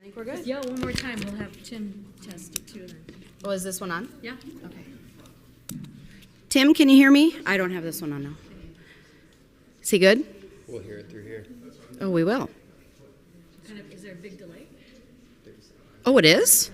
I think we're good. Yeah, one more time, we'll have Tim test it too then. Oh, is this one on? Yeah? Okay. Tim, can you hear me? I don't have this one on now. Is he good? We'll hear it through here. Oh, we will. Is there a big delay? Oh, it is?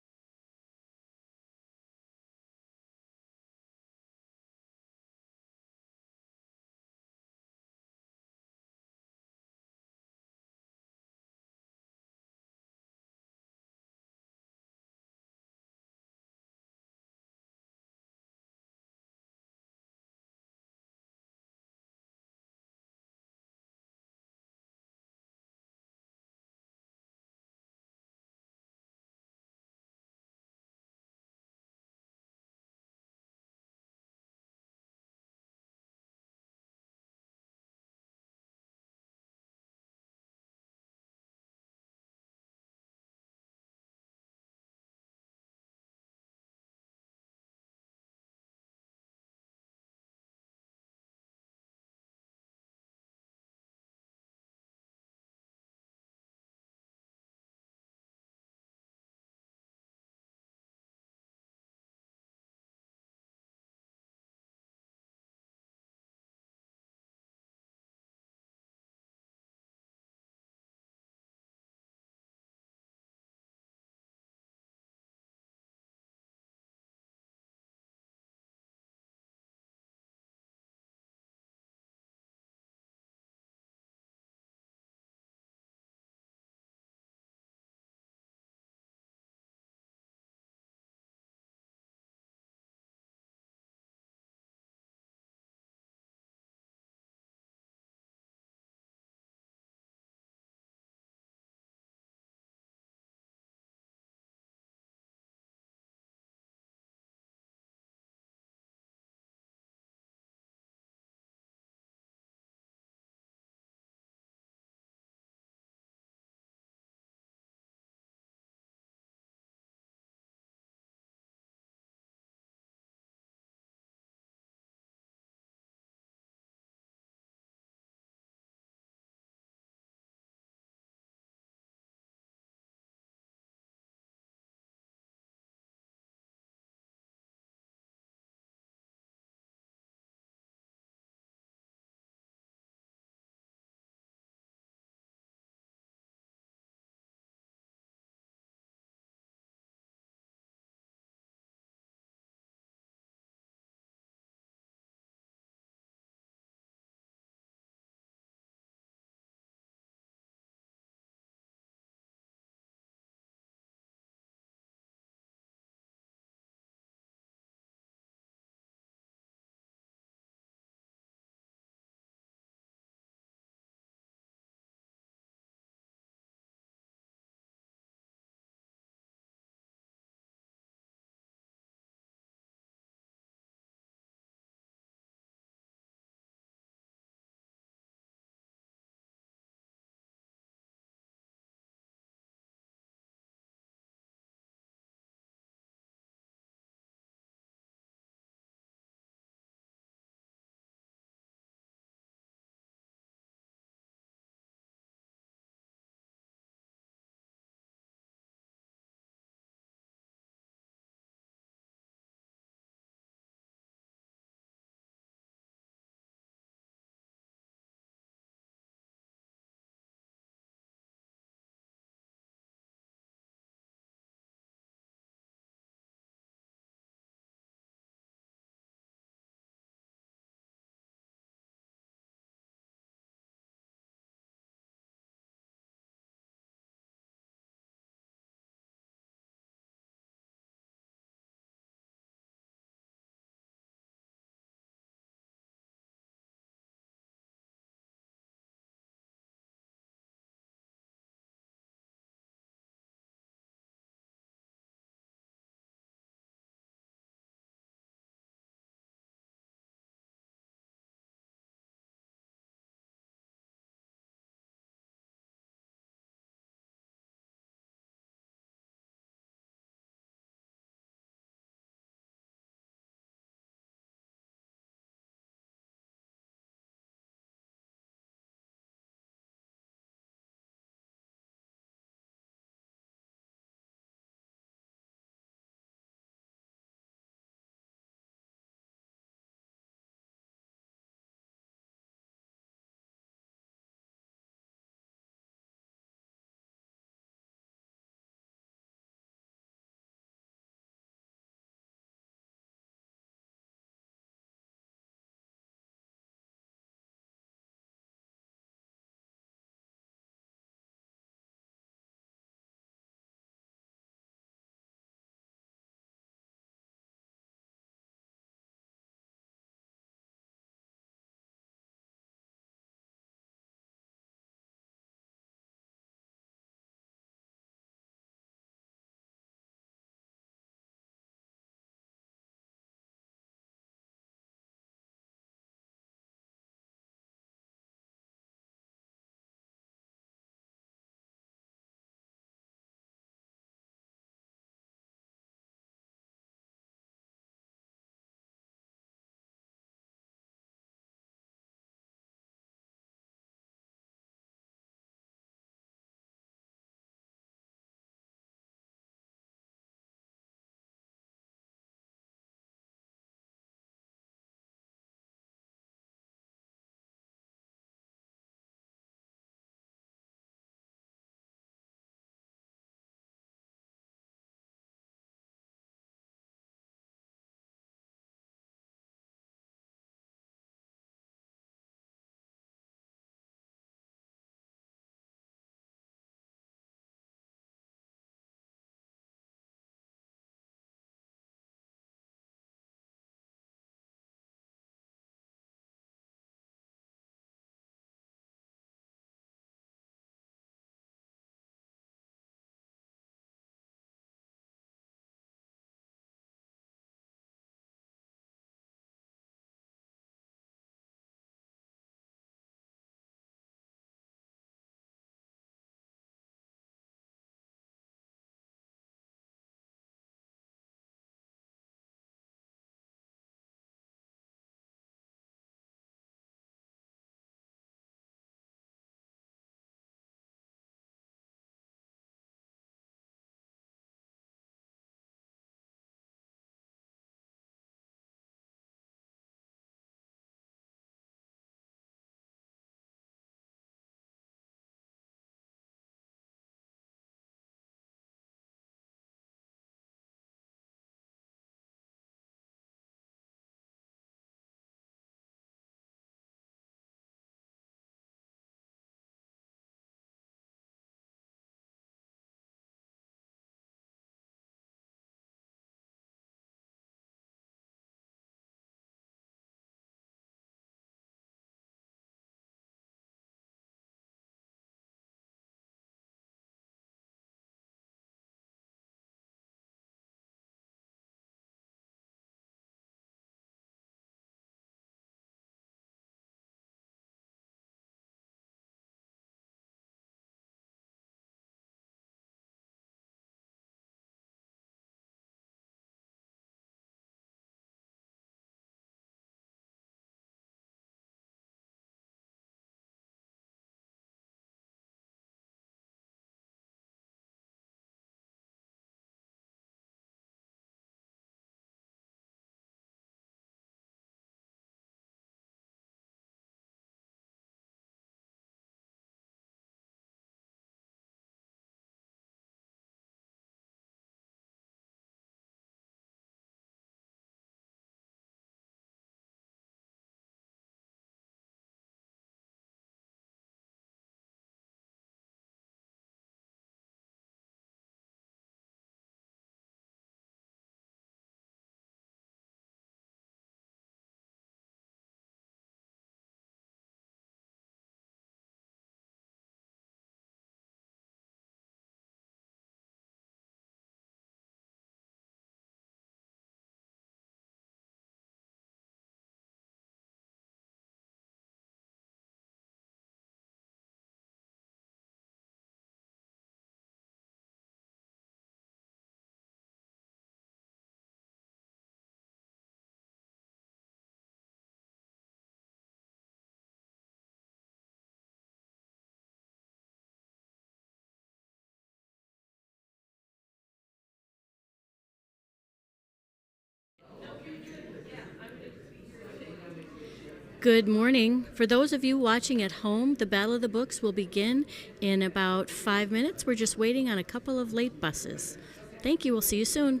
Good morning. For those of you watching at home, the Battle of the Books will begin in about 5 minutes. We're just waiting on a couple of late buses. Thank you. We'll see you soon.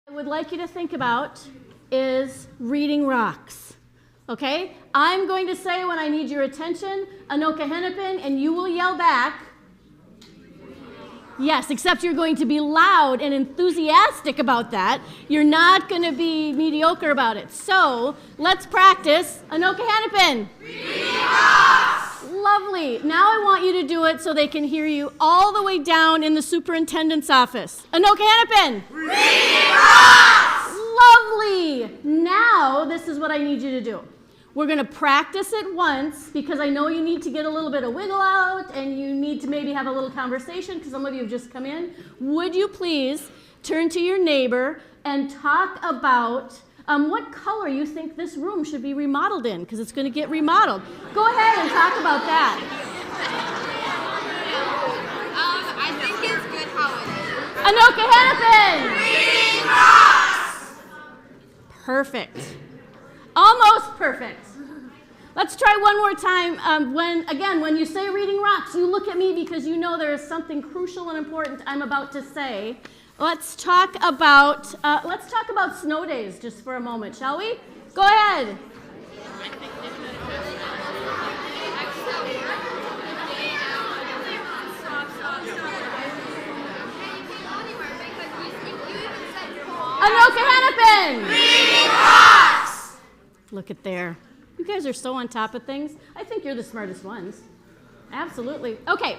I would like you to think about is reading rocks. Okay? I'm going to say when I need your attention, Anoka-Hennepin, and you will yell back. Yes, except you're going to be loud and enthusiastic about that. You're not going to be mediocre about it. So let's practice Anoka-Hennepin. Reading rocks. Lovely. Now I want you to do it so they can hear you all the way down in the superintendent's office. Anoka-Hennepin. Reading rocks. Lovely. Now this is what I need you to do. We're going to practice it once because I know you need to get a little bit of wiggle out and you need to maybe have a little conversation because some of you have just come in. Would you please turn to your neighbor and talk about what color you think this room should be remodeled in because it's going to get remodeled. Go ahead and talk about that. I think it's good how it is. Anoka-Hennepin! Reading rocks! Perfect. Almost perfect. Let's try one more time. When you say reading rocks, you look at me because you know there is something crucial and important I'm about to say. Let's talk about snow days just for a moment, shall we? Go ahead. Anoka-Hennepin! Reading rocks! Look at there. You guys are so on top of things. I think you're the smartest ones. Absolutely. Okay.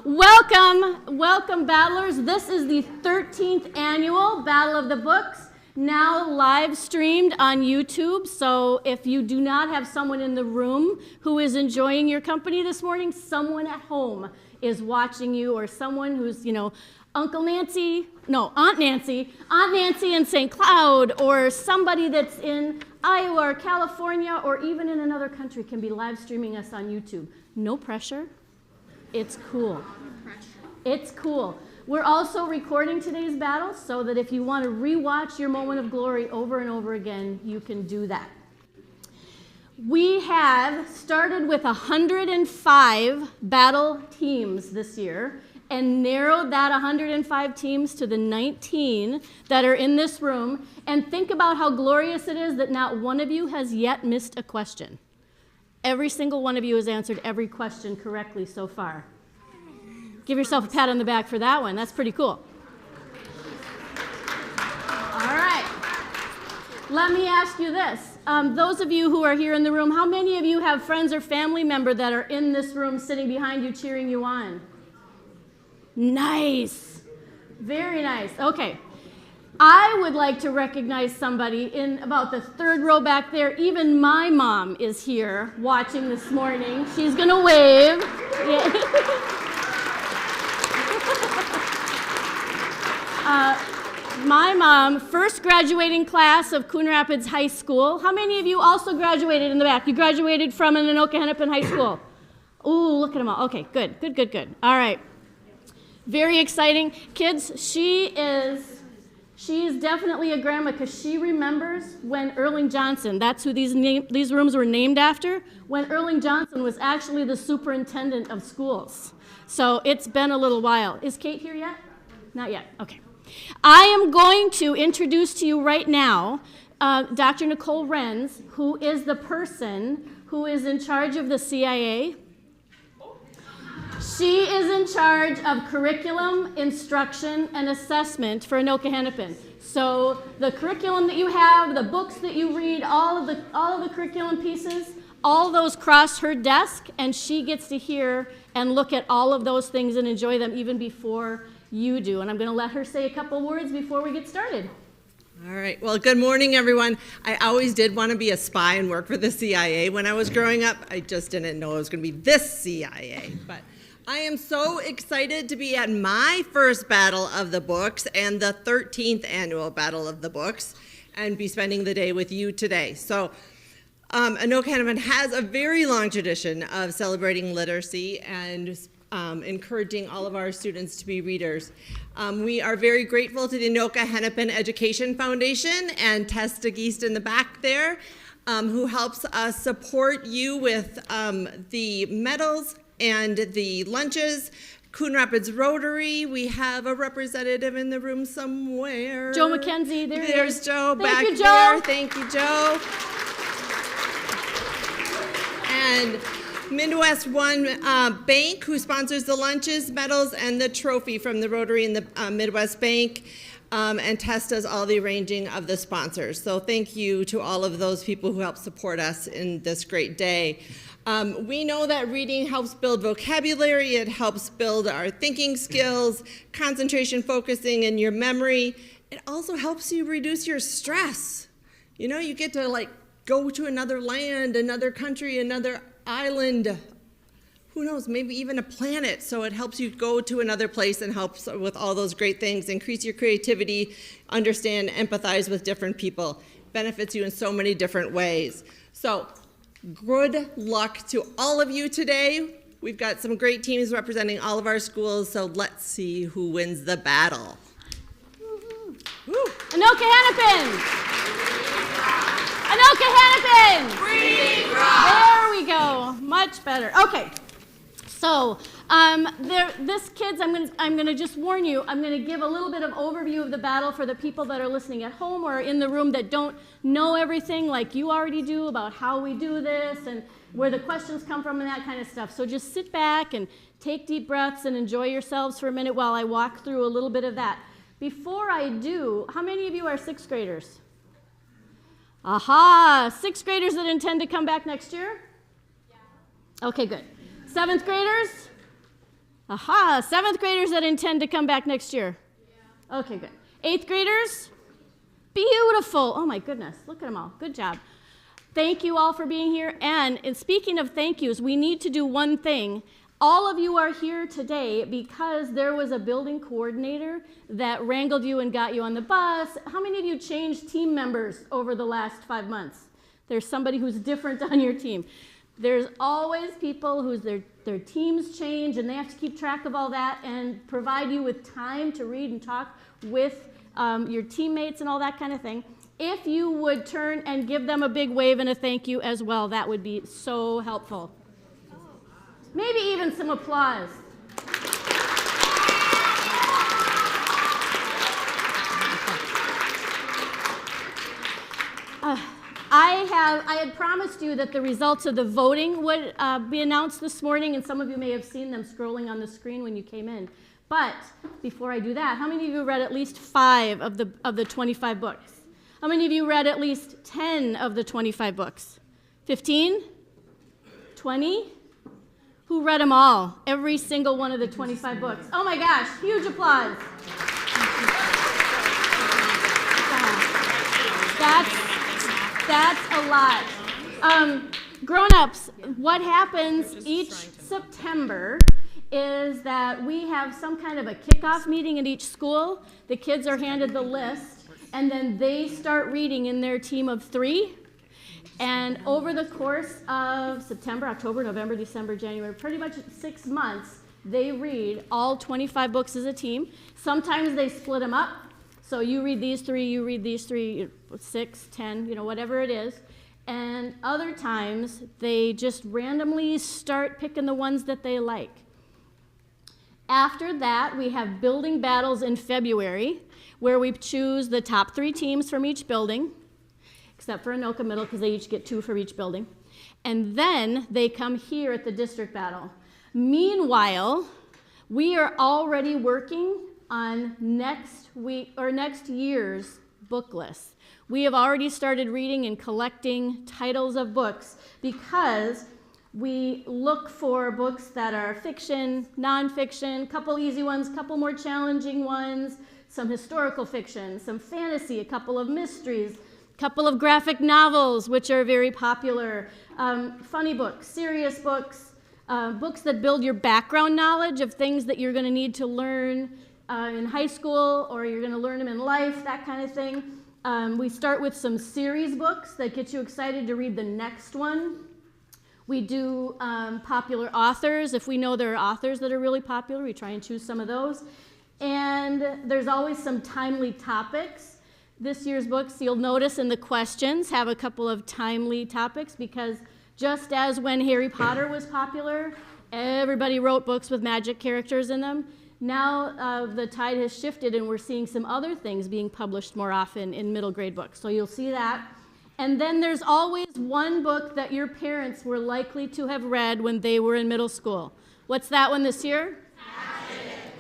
Welcome, battlers. This is the 13th annual Battle of the Books, now live streamed on YouTube. So if you do not have someone in the room who is enjoying your company this morning, someone at home is watching you, or someone who's, Aunt Nancy in St. Cloud, or somebody that's in Iowa or California or even in another country can be live streaming us on YouTube. No pressure. It's cool. It's cool. We're also recording today's battle so that if you want to rewatch your moment of glory over and over again, you can do that. We have started with 105 battle teams this year and narrowed that 105 teams to the 19 that are in this room. And think about how glorious it is that not one of you has yet missed a question. Every single one of you has answered every question correctly so far. Give yourself a pat on the back for that one. That's pretty cool. All right. Let me ask you this. Those of you who are here in the room, how many of you have friends or family member that are in this room sitting behind you cheering you on? Nice. Very nice. Okay. I would like to recognize somebody in about the third row back there. Even my mom is here watching this morning. She's going to wave. Yeah. My mom, first graduating class of Coon Rapids High School. How many of you also graduated in the back? You graduated from an Anoka-Hennepin High School. Ooh, look at them all. Okay, good. All right. Very exciting. Kids, she is definitely a grandma because she remembers when Erling Johnson, that's who these rooms were named after, when Erling Johnson was actually the superintendent of schools. So it's been a little while. Is Kate here yet? Not yet. Okay. I am going to introduce to you right now Dr. Nicole Renz, who is the person who is in charge of the CIA. She is in charge of curriculum, instruction, and assessment for Anoka-Hennepin. So the curriculum that you have, the books that you read, all of the curriculum pieces, all of those cross her desk, and she gets to hear and look at all of those things and enjoy them even before you do. And I'm going to let her say a couple words before we get started. All right. Well, good morning, everyone. I always did want to be a spy and work for the CIA when I was growing up. I just didn't know it was going to be this CIA. But I am so excited to be at my first Battle of the Books and the 13th annual Battle of the Books and be spending the day with you today. So Anoka-Hennepin has a very long tradition of celebrating literacy and encouraging all of our students to be readers. We are very grateful to the Anoka-Hennepin Education Foundation and Testa Geest in the back there, who helps us support you with the medals and the lunches, Coon Rapids Rotary, we have a representative in the room somewhere. Joe McKenzie, there he There's is. Joe Thank back you, Joe. there. Thank you, Joe. And Midwest One Bank, who sponsors the lunches, medals, and the trophy from the Rotary and the Midwest Bank, and Tess does all the arranging of the sponsors. So thank you to all of those people who help support us in this great day. We know that reading helps build vocabulary, it helps build our thinking skills, concentration, focusing, and your memory. It also helps you reduce your stress. You know, you get to like go to another land, another country, another island, who knows, maybe even a planet. So it helps you go to another place and helps with all those great things, increase your creativity, understand, empathize with different people, benefits you in so many different ways. So good luck to all of you today. We've got some great teams representing all of our schools, so let's see who wins the battle. Woo. Anoka-Hennepin! Anoka-Hennepin! There we go. Much better. Okay. So, this kids, I'm gonna just warn you, I'm gonna give a little bit of overview of the battle for the people that are listening at home or in the room that don't know everything like you already do about how we do this and where the questions come from and that kind of stuff. So just sit back and take deep breaths and enjoy yourselves for a minute while I walk through a little bit of that. Before I do, how many of you are 6th graders? Aha, 6th graders that intend to come back next year? Yeah. Okay, good. 7th graders? Aha, 7th graders that intend to come back next year? Yeah. Okay, good. 8th graders? Beautiful. Oh my goodness, look at them all. Good job. Thank you all for being here. And speaking of thank yous, we need to do one thing. All of you are here today because there was a building coordinator that wrangled you and got you on the bus. How many of you changed team members over the last 5 months? There's somebody who's different on your team. There's always people whose their teams change and they have to keep track of all that and provide you with time to read and talk with your teammates and all that kind of thing. If you would turn and give them a big wave and a thank you as well, that would be so helpful. Maybe even some applause. I had promised you that the results of the voting would be announced this morning, and some of you may have seen them scrolling on the screen when you came in. But before I do that, how many of you read at least 5 of the 25 books? How many of you read at least 10 of the 25 books? 15? 20? Who read them all? Every single one of the 25 books. Oh my gosh, huge applause. That's a lot. Grown-ups, what happens each September is that we have some kind of a kickoff meeting at each school. The kids are handed the list, and then they start reading in their team of 3. And over the course of September, October, November, December, January, pretty much 6 months, they read all 25 books as a team. Sometimes they split them up. So you read these 3, you read these 3, 6, 10, whatever it is. And other times, they just randomly start picking the ones that they like. After that, we have building battles in February, where we choose the top 3 teams from each building, except for Anoka Middle, because they each get 2 for each building. And then they come here at the district battle. Meanwhile, we are already working on next year's book list. We have already started reading and collecting titles of books because we look for books that are fiction, nonfiction, couple easy ones, couple more challenging ones, some historical fiction, some fantasy, a couple of mysteries, couple of graphic novels, which are very popular, funny books, serious books, books that build your background knowledge of things that you're going to need to learn in high school or you're going to learn them in life, that kind of thing. We start with some series books that get you excited to read the next one. We do popular authors. If we know there are authors that are really popular, we try and choose some of those. And there's always some timely topics. This year's books, you'll notice in the questions, have a couple of timely topics because just as when Harry Potter was popular Everybody wrote books with magic characters in them. Now the tide has shifted and we're seeing some other things being published more often in middle grade books. So you'll see that. And then there's always one book that your parents were likely to have read when they were in middle school. What's that one this year?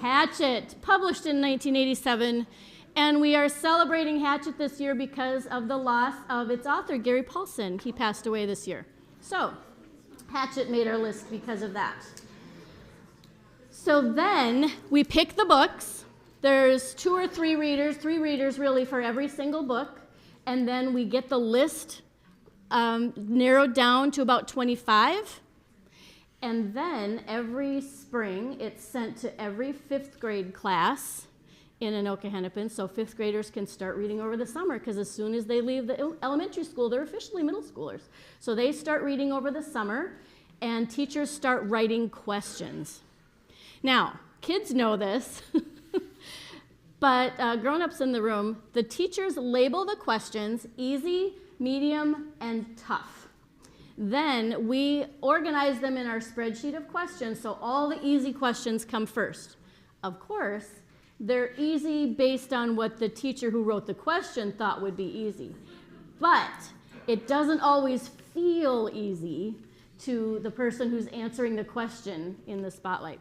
Hatchet, published in 1987. And we are celebrating Hatchet this year because of the loss of its author, Gary Paulson. He passed away this year. So Hatchet made our list because of that. So then we pick the books. There's 2 or 3 readers, 3 readers really for every single book. And then we get the list narrowed down to about 25. And then every spring, it's sent to every 5th grade class in Anoka-Hennepin, so 5th graders can start reading over the summer, because as soon as they leave the elementary school, they're officially middle schoolers. So they start reading over the summer, and teachers start writing questions. Now, kids know this, but grown-ups in the room, the teachers label the questions easy, medium, and tough. Then we organize them in our spreadsheet of questions, so all the easy questions come first. Of course, they're easy based on what the teacher who wrote the question thought would be easy. But it doesn't always feel easy to the person who's answering the question in the spotlight.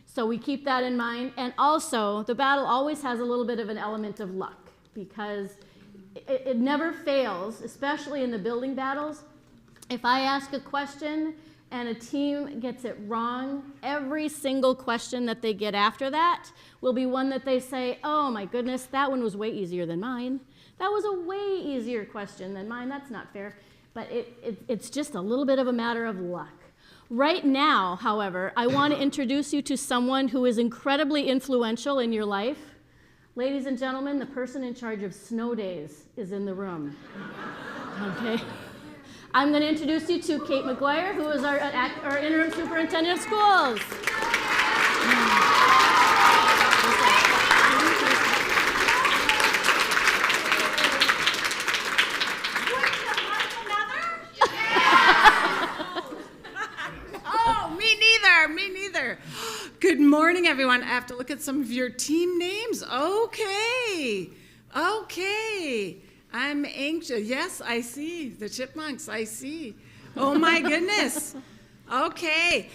So we keep that in mind. And also, the battle always has a little bit of an element of luck, because it never fails, especially in the building battles. If I ask a question and a team gets it wrong, every single question that they get after that will be one that they say, oh my goodness, that one was way easier than mine. That was a way easier question than mine. That's not fair. But it's just a little bit of a matter of luck. Right now, however, I want to introduce you to someone who is incredibly influential in your life. Ladies and gentlemen, the person in charge of snow days is in the room. Okay? I'm going to introduce you to Kate McGuire, who is our interim superintendent of schools. Oh, me neither. Good morning, everyone. I have to look at some of your team names. Okay. I'm anxious. Yes, I see. The chipmunks, I see. Oh, my goodness. Okay.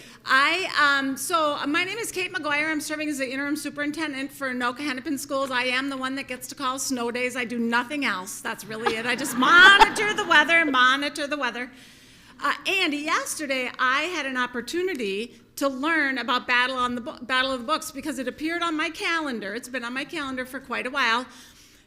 So my name is Kate McGuire. I'm serving as the interim superintendent for Anoka-Hennepin Schools. I am the one that gets to call snow days. I do nothing else. That's really it. I just monitor the weather. And yesterday, I had an opportunity to learn about Battle of the Books, because it appeared on my calendar. It's been on my calendar for quite a while.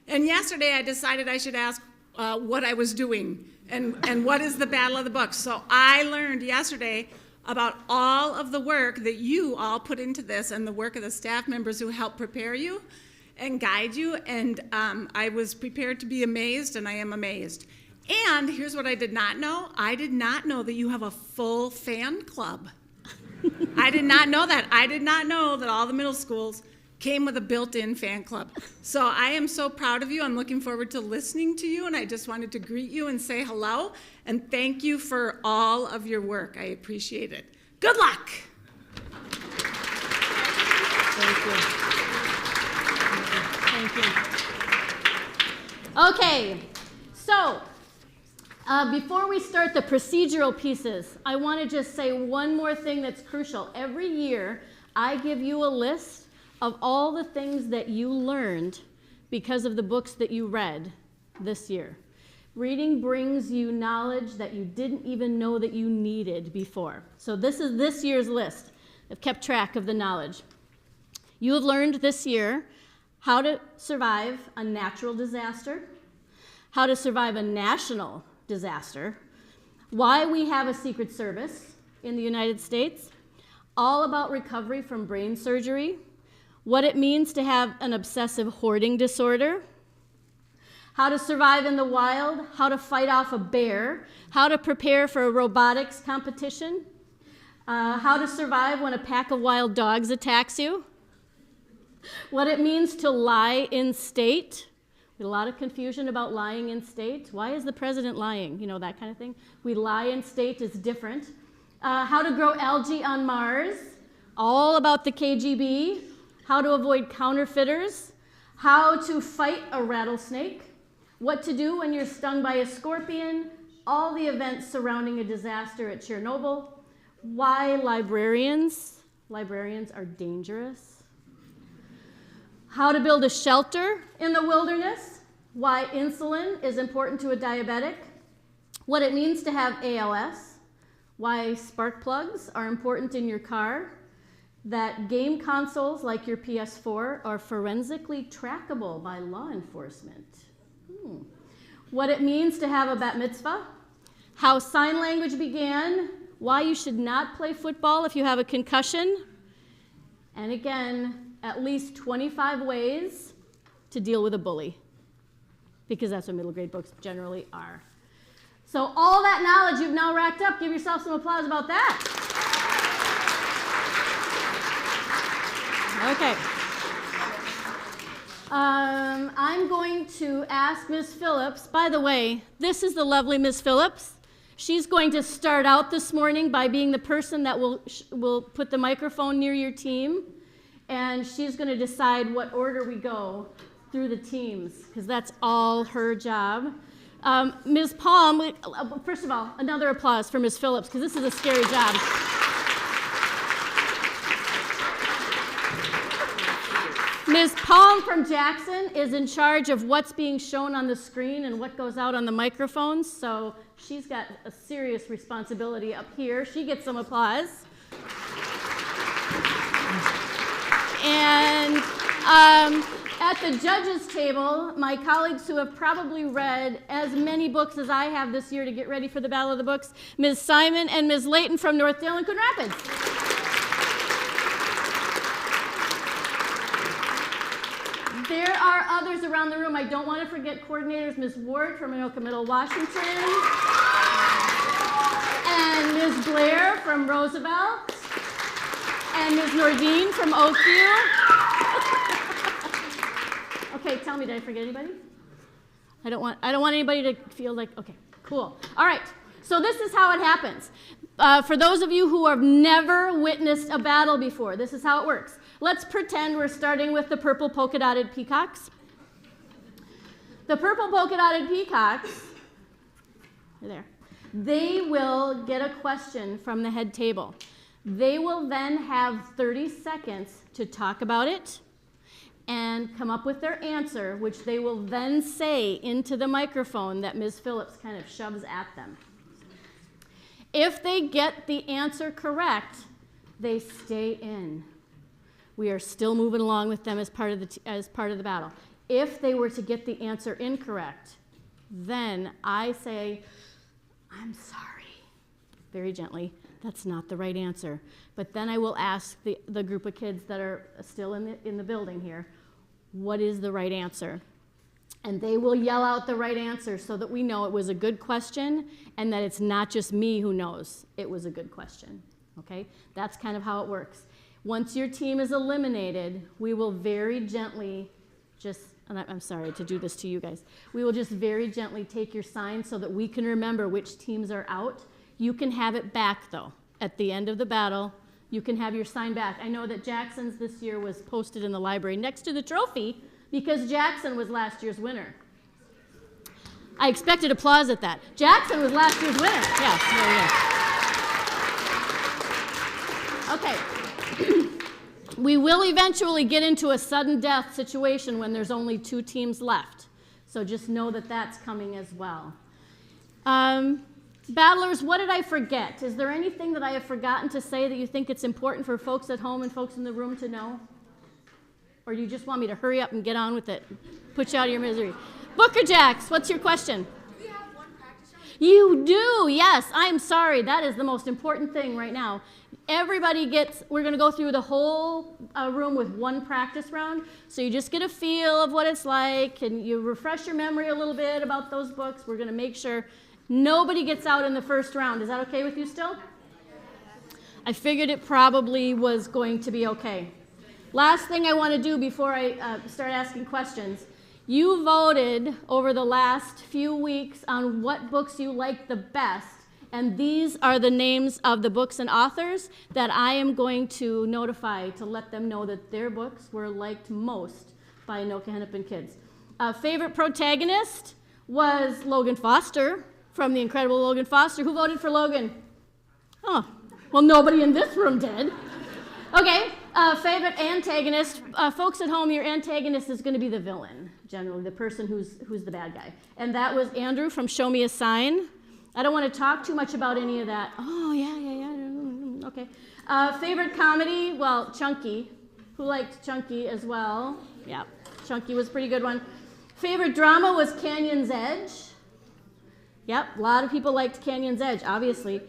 And yesterday I decided I should ask what I was doing and what is the Battle of the Books. So I learned yesterday about all of the work that you all put into this and the work of the staff members who help prepare you and guide you. And I was prepared to be amazed, and I am amazed. And here's what I did not know. I did not know that you have a full fan club. I did not know that. I did not know that all the middle schools came with a built-in fan club. So I am so proud of you. I'm looking forward to listening to you, and I just wanted to greet you and say hello, and thank you for all of your work. I appreciate it. Good luck. Thank you. Okay, so before we start the procedural pieces, I want to just say one more thing that's crucial. Every year, I give you a list of all the things that you learned because of the books that you read this year. Reading brings you knowledge that you didn't even know that you needed before. So this is this year's list. I've kept track of the knowledge. You have learned this year how to survive a natural disaster, how to survive a national disaster, why we have a Secret Service in the United States, all about recovery from brain surgery, what it means to have an obsessive hoarding disorder, how to survive in the wild, how to fight off a bear, how to prepare for a robotics competition, how to survive when a pack of wild dogs attacks you, what it means to lie in state. A lot of confusion about lying in state. Why is the president lying? You know, that kind of thing. We lie in state is different. how to grow algae on Mars, all about the KGB, how to avoid counterfeiters, how to fight a rattlesnake, what to do when you're stung by a scorpion, all the events surrounding a disaster at Chernobyl, why librarians are dangerous, how to build a shelter in the wilderness, why insulin is important to a diabetic, what it means to have ALS, why spark plugs are important in your car, that game consoles like your PS4 are forensically trackable by law enforcement, what it means to have a bat mitzvah, how sign language began, why you should not play football if you have a concussion, and again, at least 25 ways to deal with a bully, because that's what middle grade books generally are. So all that knowledge you've now racked up, give yourself some applause about that. Okay. I'm going to ask Ms. Phillips. By the way, this is the lovely Ms. Phillips. She's going to start out this morning by being the person that will put the microphone near your team, and she's going to decide what order we go through the teams, because that's all her job. Ms. Palm, first of all, another applause for Ms. Phillips, because this is a scary job. Ms. Palm from Jackson is in charge of what's being shown on the screen and what goes out on the microphones, so she's got a serious responsibility up here. She gets some applause. And at the judges' table, my colleagues who have probably read as many books as I have this year to get ready for the Battle of the Books, Ms. Simon and Ms. Layton from Northdale and Coon Rapids. There are others around the room. I don't want to forget coordinators, Ms. Ward from Anoka Middle, Washington, and Ms. Blair from Roosevelt, and Ms. Nordine from Oakview. Okay, tell me, did I forget anybody? I don't want anybody to feel like, okay, cool. All right, so this is how it happens. For those of you who have never witnessed a battle before, this is how it works. Let's pretend we're starting with the purple polka-dotted peacocks. The purple polka-dotted peacocks, there, they will get a question from the head table. They will then have 30 seconds to talk about it and come up with their answer, which they will then say into the microphone that Ms. Phillips kind of shoves at them. If they get the answer correct, they stay in. We are still moving along with them as part of the battle. If they were to get the answer incorrect, then I say, I'm sorry, very gently, that's not the right answer. But then I will ask the group of kids that are still in the building here, what is the right answer? And they will yell out the right answer so that we know it was a good question and that it's not just me who knows it was a good question, okay? That's kind of how it works. Once your team is eliminated, we will very gently and I'm sorry to do this to you guys, we will just very gently take your sign so that we can remember which teams are out. You can have it back, though. At the end of the battle, you can have your sign back. I know that Jackson's this year was posted in the library next to the trophy because Jackson was last year's winner. I expected applause at that. Jackson was last year's winner. Yeah, there you go. Okay. We will eventually get into a sudden death situation when there's only 2 teams left. So just know that that's coming as well. Battlers, what did I forget? Is there anything that I have forgotten to say that you think it's important for folks at home and folks in the room to know? Or you just want me to hurry up and get on with it, put you out of your misery? Booker Jacks, what's your question? Do we have one practice round? You do, yes. I'm sorry. That is the most important thing right now. Everybody we're going to go through the whole room with one practice round. So you just get a feel of what it's like, and you refresh your memory a little bit about those books. We're going to make sure nobody gets out in the first round. Is that okay with you still? I figured it probably was going to be okay. Last thing I want to do before I start asking questions. You voted over the last few weeks on what books you liked the best, And these are the names of the books and authors that I am going to notify to let them know that their books were liked most by Anoka-Hennepin kids. Favorite protagonist was Logan Foster from The Incredible Logan Foster. Who voted for Logan? Oh, well, nobody in this room did. Okay, favorite antagonist. Folks at home, your antagonist is going to be the villain, generally, the person who's the bad guy. And that was Andrew from Show Me a Sign. I don't want to talk too much about any of that. Oh, yeah. Okay. Favorite comedy? Well, Chunky. Who liked Chunky as well? Yeah, Chunky was a pretty good one. Favorite drama was Canyon's Edge. Yep, a lot of people liked Canyon's Edge, obviously.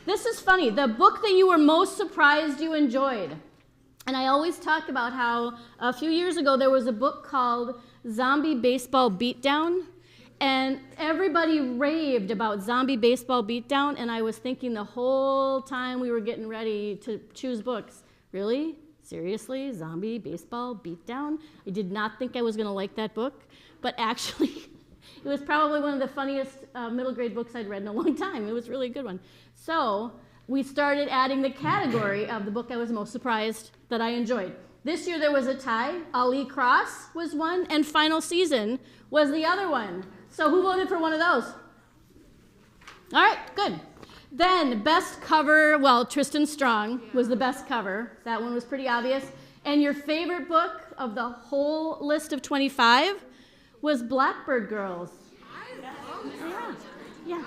This is funny. The book that you were most surprised you enjoyed. And I always talk about how a few years ago there was a book called Zombie Baseball Beatdown. And everybody raved about Zombie Baseball Beatdown. And I was thinking the whole time we were getting ready to choose books, really? Seriously? Zombie Baseball Beatdown? I did not think I was going to like that book. But actually, it was probably one of the funniest middle grade books I'd read in a long time. It was really a good one. So we started adding the category of the book I was most surprised that I enjoyed. This year there was a tie. Ali Cross was one, and Final Season was the other one. So who voted for one of those? All right, good. Then best cover, well, Tristan Strong was the best cover. That one was pretty obvious. And your favorite book of the whole list of 25 was Blackbird Girls. Yeah.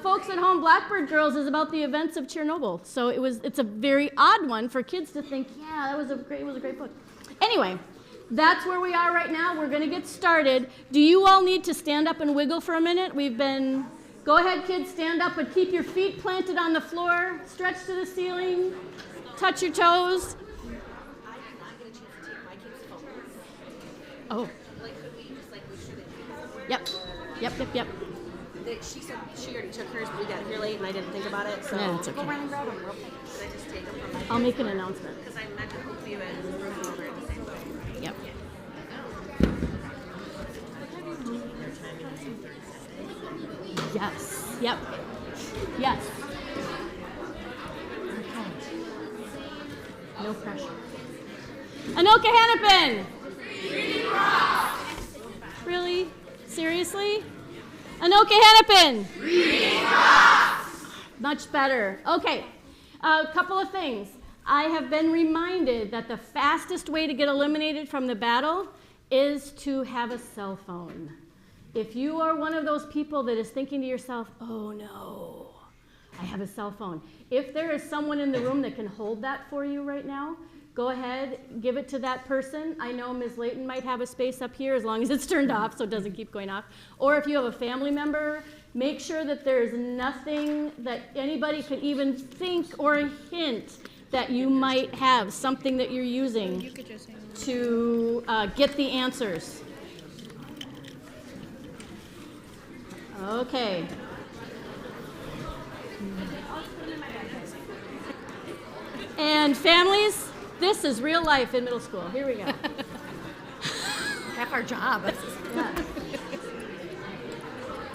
Folks at home, Blackbird Girls is about the events of Chernobyl. So it's a very odd one for kids to think, yeah, it was a great book. Anyway, that's where we are right now. We're going to get started. Do you all need to stand up and wiggle for a minute? Go ahead, kids, stand up, but keep your feet planted on the floor. Stretch to the ceiling. Touch your toes. Oh. Yep. She said she already took hers, but we got here late and I didn't think about it. So Yeah, it's okay. go run and grab them real quick. Should I just take them from my I'll make an announcement. Because I meant to hope you and room over at the same time. Yep. Yes. Yep. Yes. Okay. No pressure. Anoka-Hennepin! Really? Seriously? Anoka-Hennepin! Much better. Okay. A couple of things. I have been reminded that the fastest way to get eliminated from the battle is to have a cell phone. If you are one of those people that is thinking to yourself, oh no, I have a cell phone. If there is someone in the room that can hold that for you right now, go ahead, give it to that person. I know Ms. Layton might have a space up here as long as it's turned off so it doesn't keep going off. Or if you have a family member, make sure that there's nothing that anybody could even think or hint that you might have, something that you're using to get the answers. Okay. And families, this is real life in middle school. Here we go. Half our job. Yeah.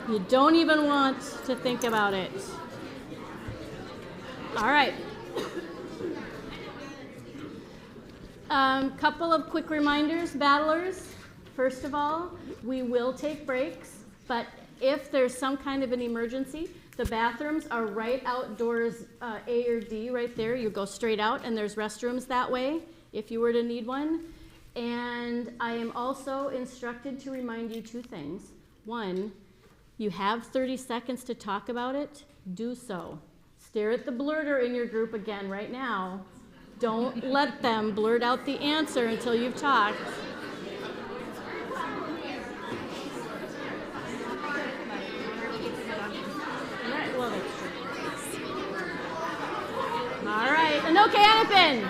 You don't even want to think about it. All right. Couple of quick reminders, battlers. First of all, we will take breaks, but if there's some kind of an emergency, the bathrooms are right outdoors, A or D right there. You go straight out, and there's restrooms that way if you were to need one. And I am also instructed to remind you two things. One, you have 30 seconds to talk about it. Do so. Stare at the blurter in your group again right now. Don't let them blurt out the answer until you've talked. All right, Anoka-Hennepin.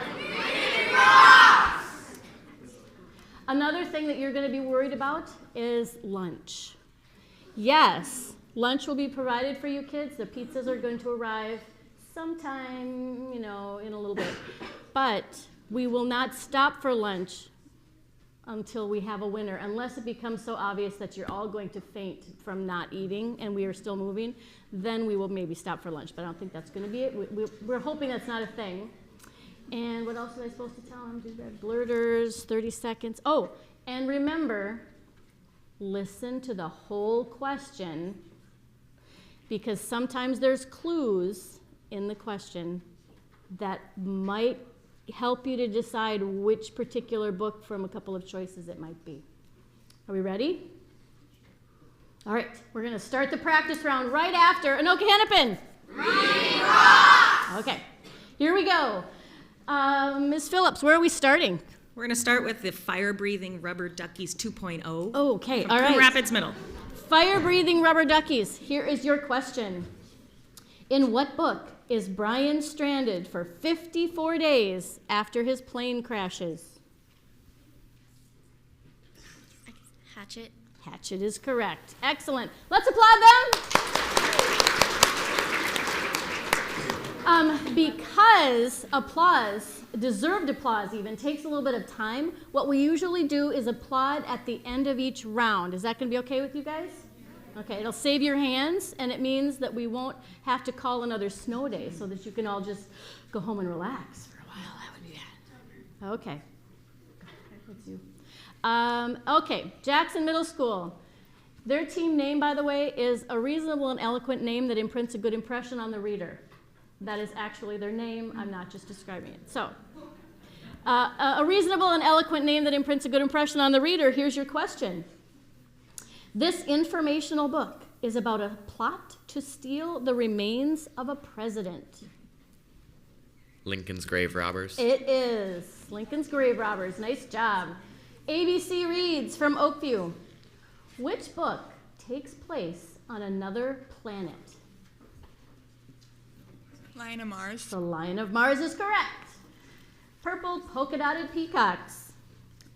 Another thing that you're going to be worried about is lunch. Yes, lunch will be provided for you kids. The pizzas are going to arrive sometime, in a little bit. But we will not stop for lunch until we have a winner, unless it becomes so obvious that you're all going to faint from not eating and we are still moving, then we will maybe stop for lunch, but I don't think that's going to be it. We're hoping that's not a thing. And what else was I supposed to tell them? Do that blurters, 30 seconds. Oh, and remember, listen to the whole question, because sometimes there's clues in the question that might help you to decide which particular book from a couple of choices it might be. Are we ready? All right, we're going to start the practice round right after Anoka-Hennepin. Reading Rocks! Okay, here we go. Ms. Phillips, where are we starting? We're going to start with the Fire-Breathing Rubber Duckies 2.0. Okay, from all right. Coon Rapids Middle. Fire-breathing rubber duckies. Here is your question. In what book is Brian stranded for 54 days after his plane crashes? Hatchet. Hatchet is correct. Excellent. Let's applaud them. Because applause, deserved applause even, takes a little bit of time, what we usually do is applaud at the end of each round. Is that going to be okay with you guys? Okay, it'll save your hands, and it means that we won't have to call another snow day so that you can all just go home and relax for a while. That would be good. Okay. That's you. Okay, Jackson Middle School. Their team name, by the way, is a reasonable and eloquent name that imprints a good impression on the reader. That is actually their name. I'm not just describing it. So, a reasonable and eloquent name that imprints a good impression on the reader. Here's your question. This informational book is about a plot to steal the remains of a president. Lincoln's Grave Robbers. It is. Lincoln's Grave Robbers. Nice job. ABC Reads from Oakview. Which book takes place on another planet? Lion of Mars. The Lion of Mars is correct. Purple Polka-Dotted Peacocks.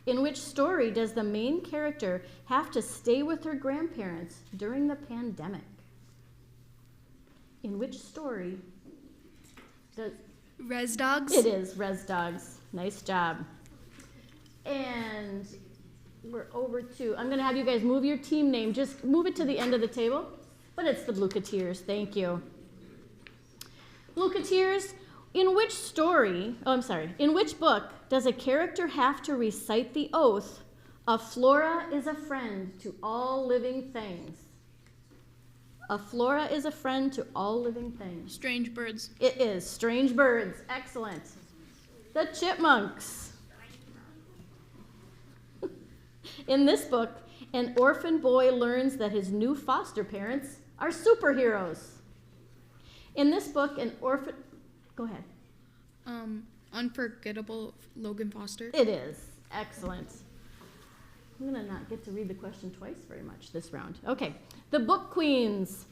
In which story does the main character have to stay with her grandparents during the pandemic? In which story does... Res Dogs. It is Res Dogs. Nice job. And we're over to, I'm going to have you guys move your team name. Just move it to the end of the table. But it's the Blueketeers. Thank you. Blueketeers, in which book does a character have to recite the oath, "A flora is a friend to all living things"? A flora is a friend to all living things. Strange Birds. It is Strange Birds. Excellent. The Chipmunks. In this book, an orphan boy learns that his new foster parents are superheroes. In this book, an orphan... Go ahead. Unforgettable Logan Foster. It is. Excellent. I'm going to not get to read the question twice very much this round. Okay. The Book Queens.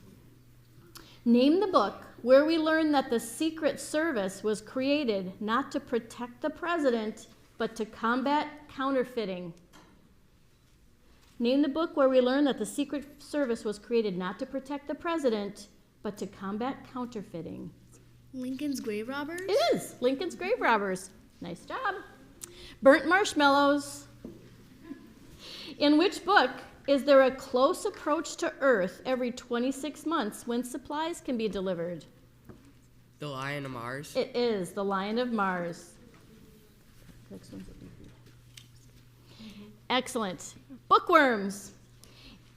Name the book where we learn that the Secret Service was created not to protect the president, but to combat counterfeiting. Name the book where we learn that the Secret Service was created not to protect the president, but to combat counterfeiting. Lincoln's Grave Robbers. It is Lincoln's Grave Robbers. Nice job. Burnt Marshmallows. In which book is there a close approach to Earth every 26 months when supplies can be delivered? The Lion of Mars. It is The Lion of Mars. Excellent. Bookworms.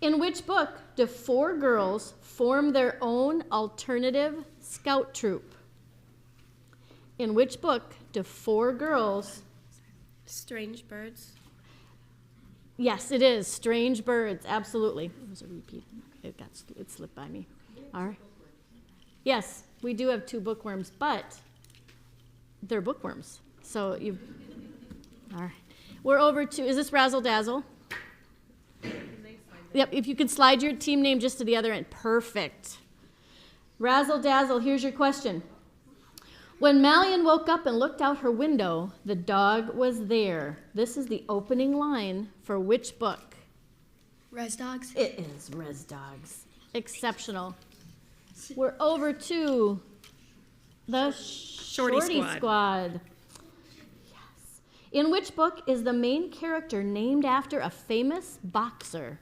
In which book do 4 girls form their own alternative scout troop? In which book do 4 girls... Strange Birds. Yes, it is. Strange Birds. Absolutely. It was a repeat. It slipped by me. All right. Yes, we do have 2 bookworms, but they're bookworms. So you... All right. We're over to... Is this Razzle Dazzle? Yep, if you can slide your team name just to the other end. Perfect. Razzle Dazzle, here's your question. When Mallion woke up and looked out her window, the dog was there. This is the opening line for which book? Res Dogs. It is Res Dogs. Exceptional. We're over to the Shorty Squad. Yes. In which book is the main character named after a famous boxer?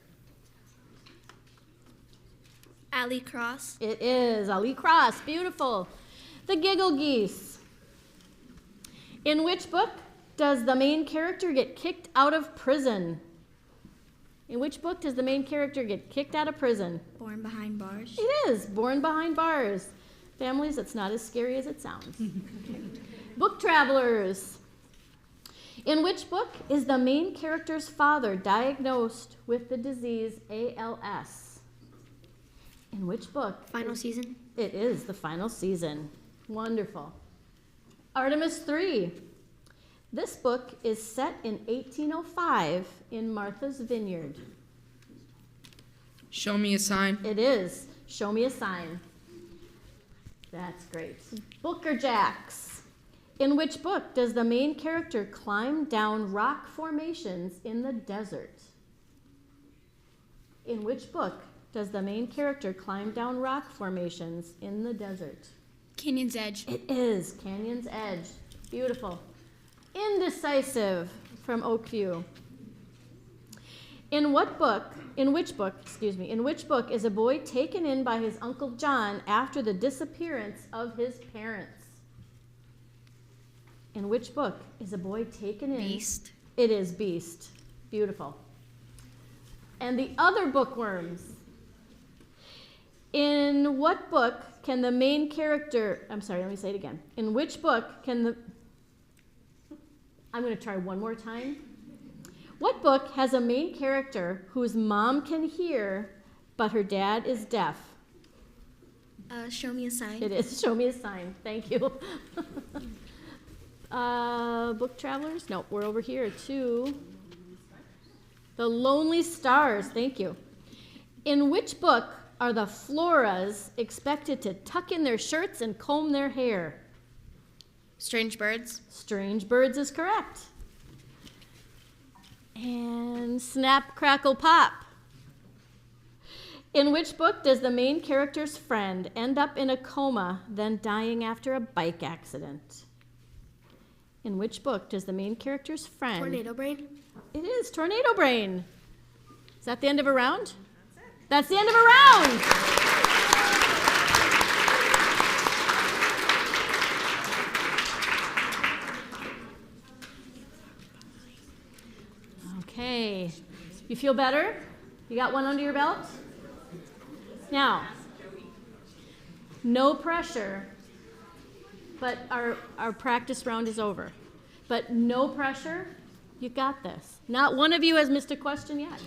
Ali Cross. It is Ali Cross. Beautiful. The Giggle Geese. In which book does the main character get kicked out of prison? In which book does the main character get kicked out of prison? Born Behind Bars. It is Born Behind Bars. Families, it's not as scary as it sounds. Okay. Book Travelers. In which book is the main character's father diagnosed with the disease ALS? In which book? Final Season. It is The Final Season. Wonderful. Artemis 3. This book is set in 1805 in Martha's Vineyard. Show me a sign. It is Show Me a Sign. That's great. Booker Jacks. In which book does the main character climb down rock formations in the desert? In which book does the main character climb down rock formations in the desert? Canyon's Edge. It is Canyon's Edge. Beautiful. Indecisive from Oakview. In which book is a boy taken in by his Uncle John after the disappearance of his parents? In which book is a boy taken in? Beast. It is Beast. Beautiful. And the other bookworms. In what book can the main character, let me say it again. In which book can the, I'm going to try one more time. What book has a main character whose mom can hear, but her dad is deaf? Show Me a Sign. It is Show Me a Sign. Thank you. Book Travelers? Nope, we're over here to The Lonely Stars. Thank you. In which book are the Floras expected to tuck in their shirts and comb their hair? Strange Birds. Strange Birds is correct. And Snap, Crackle, Pop. In which book does the main character's friend end up in a coma, then dying after a bike accident? In which book does the main character's friend... Tornado Brain. It is Tornado Brain. Is that the end of a round? That's the end of a round. Okay. You feel better? You got one under your belt? Now, no pressure, but our practice round is over. But no pressure, you got this. Not one of you has missed a question yet,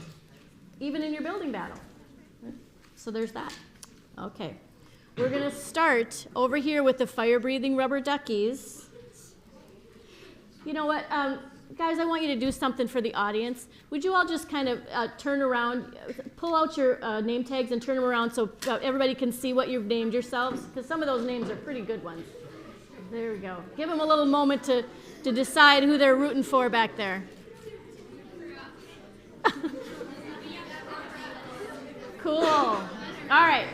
even in your building battle. So there's that. Okay. We're going to start over here with the fire-breathing rubber duckies. You know what? Guys, I want you to do something for the audience. Would you all just kind of turn around, pull out your name tags and turn them around so everybody can see what you've named yourselves? Because some of those names are pretty good ones. There we go. Give them a little moment to decide who they're rooting for back there. Cool. All right.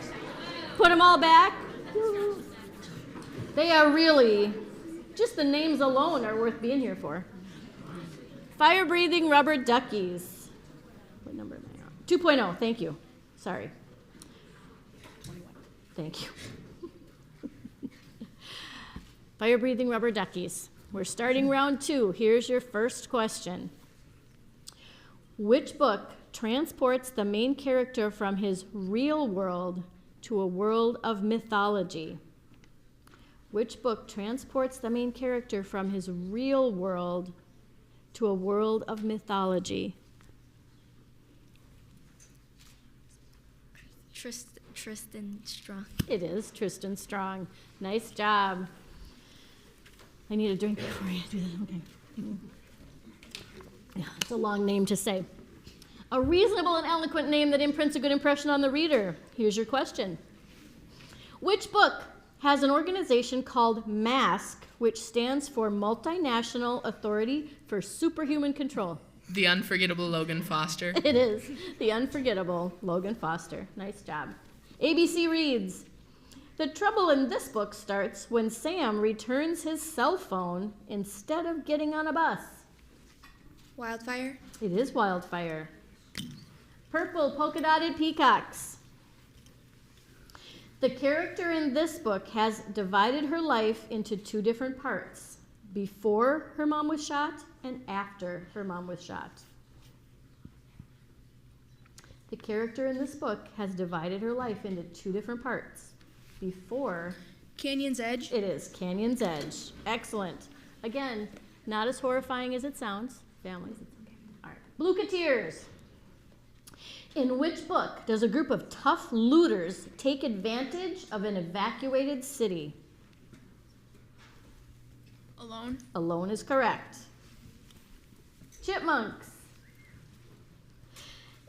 Put them all back. They are really, just the names alone are worth being here for. Fire-breathing rubber duckies. What number am I on? 2.0, thank you. Sorry. 21. Thank you. Fire-breathing rubber duckies. We're starting round 2. Here's your first question. Which book transports the main character from his real world to a world of mythology? Which book transports the main character from his real world to a world of mythology? Tristan Strong. It is Tristan Strong. Nice job. I need a drink before I do that. Okay. Yeah, it's a long name to say. A reasonable and eloquent name that imprints a good impression on the reader. Here's your question. Which book has an organization called MASK, which stands for Multinational Authority for Superhuman Control? The Unforgettable Logan Foster. It is the unforgettable Logan Foster. Nice job. ABC reads, the trouble in this book starts when Sam returns his cell phone instead of getting on a bus. Wildfire. It is Wildfire. Purple polka dotted peacocks. The character in this book has divided her life into two different parts, before her mom was shot and after her mom was shot. The character in this book has divided her life into two different parts, before. Canyon's Edge. It is Canyon's Edge. Excellent. Again, not as horrifying as it sounds. Families, it's okay. All right. Blueketeers. In which book does a group of tough looters take advantage of an evacuated city? Alone. Alone is correct. Chipmunks.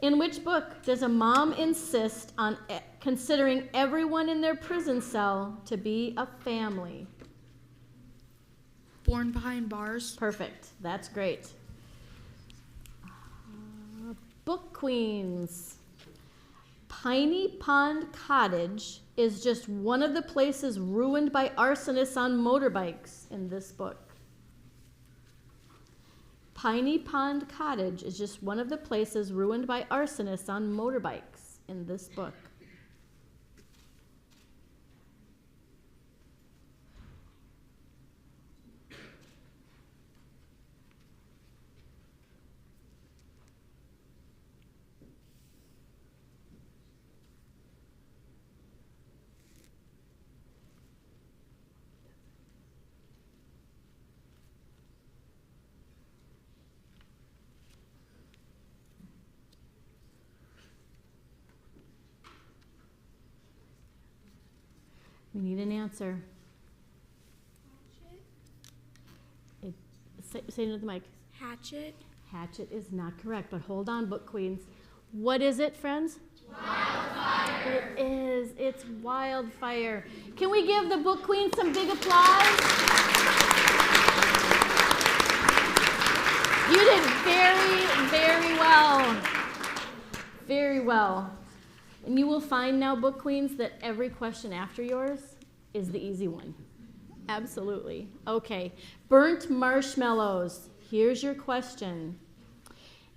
In which book does a mom insist on considering everyone in their prison cell to be a family? Born Behind Bars. Perfect. That's great. Book Queens. Piney Pond Cottage is just one of the places ruined by arsonists on motorbikes in this book. Piney Pond Cottage is just one of the places ruined by arsonists on motorbikes in this book. We need an answer. Say it into the mic. Hatchet. Hatchet is not correct, but hold on, Book Queens. What is it, friends? Wildfire. It is. It's Wildfire. Can we give the Book Queens some big applause? You did very, very well. Very well. And you will find now, Book Queens, that every question after yours is the easy one. Absolutely. Okay. Burnt marshmallows. Here's your question.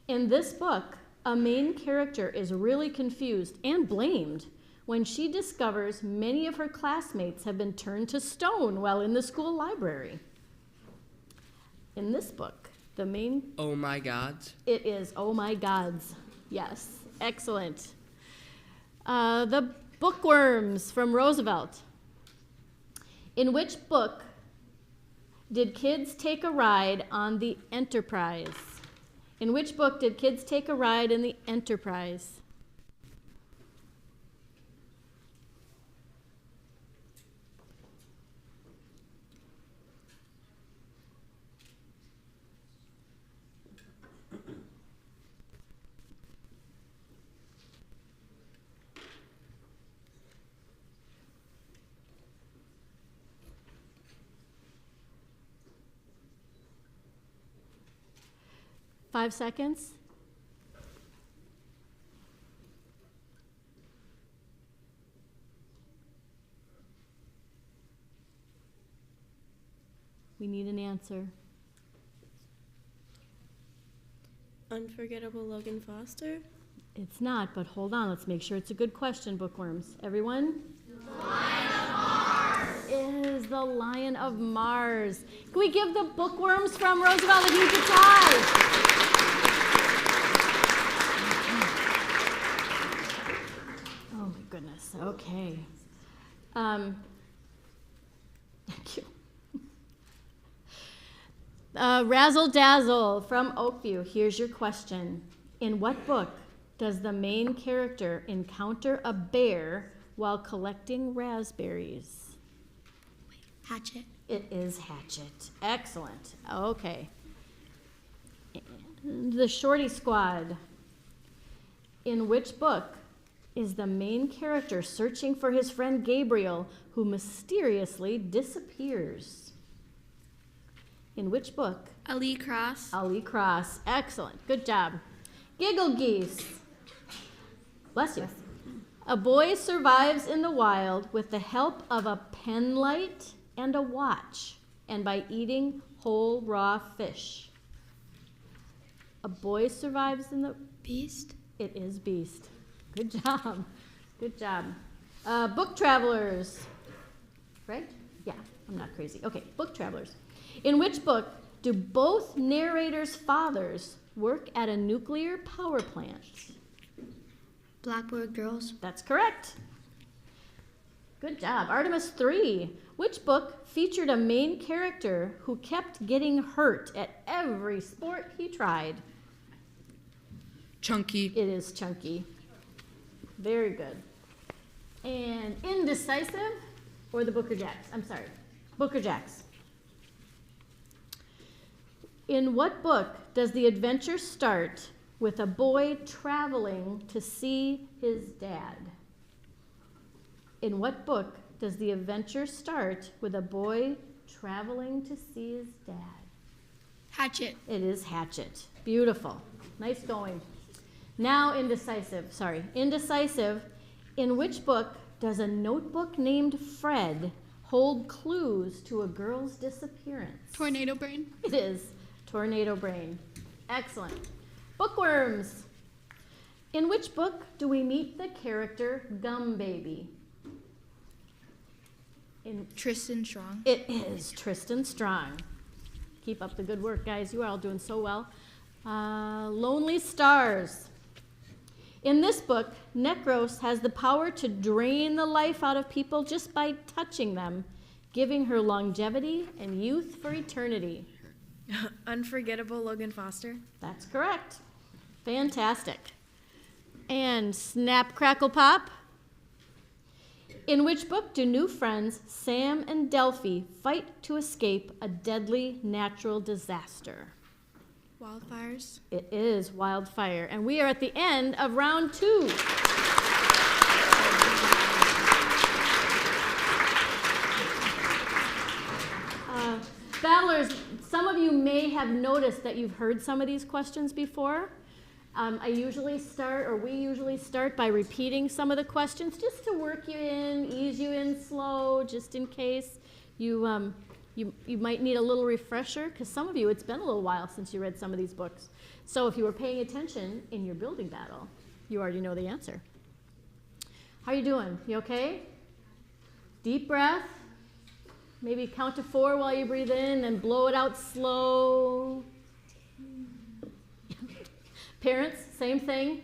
In this book, a main character is really confused and blamed when she discovers many of her classmates have been turned to stone while in the school library. In this book, the main... Oh my gods. It is Oh My Gods. Yes. Excellent. The Bookworms from Roosevelt. In which book did kids take a ride on the Enterprise? In which book did kids take a ride in the Enterprise? Five seconds. We need an answer. Unforgettable Logan Foster. It's not, but hold on. Let's make sure it's a good question, Bookworms. Everyone? The Lion of Mars. Is the Lion of Mars. Can we give the Bookworms from Roosevelt a huge applause? Oh my goodness. Okay. Thank you. Razzle Dazzle from Oakview. Here's your question. In what book does the main character encounter a bear while collecting raspberries? Hatchet. It is Hatchet. Excellent. Okay. The Shorty Squad. In which book is the main character searching for his friend Gabriel, who mysteriously disappears? In which book? Ali Cross. Ali Cross. Excellent. Good job. Giggle Geese. Bless you. A boy survives in the wild with the help of a pen light and a watch, and by eating whole raw fish. A boy survives in the... Beast. It is Beast. Good job. Good job. Book travelers. Right? Yeah, I'm not crazy. Okay, book travelers. In which book do both narrators' fathers work at a nuclear power plant? Blackbird Girls. That's correct. Good job. Artemis 3. Which book featured a main character who kept getting hurt at every sport he tried? Chunky. It is Chunky. Very good. And Indecisive or the Booker Jacks? I'm sorry. Booker Jacks. In what book does the adventure start with a boy traveling to see his dad? In what book does the adventure start with a boy traveling to see his dad? Hatchet. It is Hatchet. Beautiful. Nice going. Now Indecisive. Sorry. Indecisive. In which book does a notebook named Fred hold clues to a girl's disappearance? Tornado Brain. It is Tornado Brain. Excellent. Bookworms. In which book do we meet the character Gum Baby? Tristan Strong. It is Tristan Strong. Keep up the good work, guys. You are all doing so well. Lonely Stars. In this book, Necros has the power to drain the life out of people just by touching them, giving her longevity and youth for eternity. Unforgettable Logan Foster. That's correct. Fantastic. And Snap, Crackle, Pop. In which book do new friends Sam and Delphi fight to escape a deadly natural disaster? Wildfires. It is Wildfire. And we are at the end of round 2. Battlers, some of you may have noticed that you've heard some of these questions before. We usually start by repeating some of the questions just to work you in, ease you in slow, just in case you might need a little refresher, because some of you, it's been a little while since you read some of these books. So if you were paying attention in your building battle, you already know the answer. How you doing? You okay? Deep breath. Maybe count to 4 while you breathe in and blow it out slow. Parents, same thing.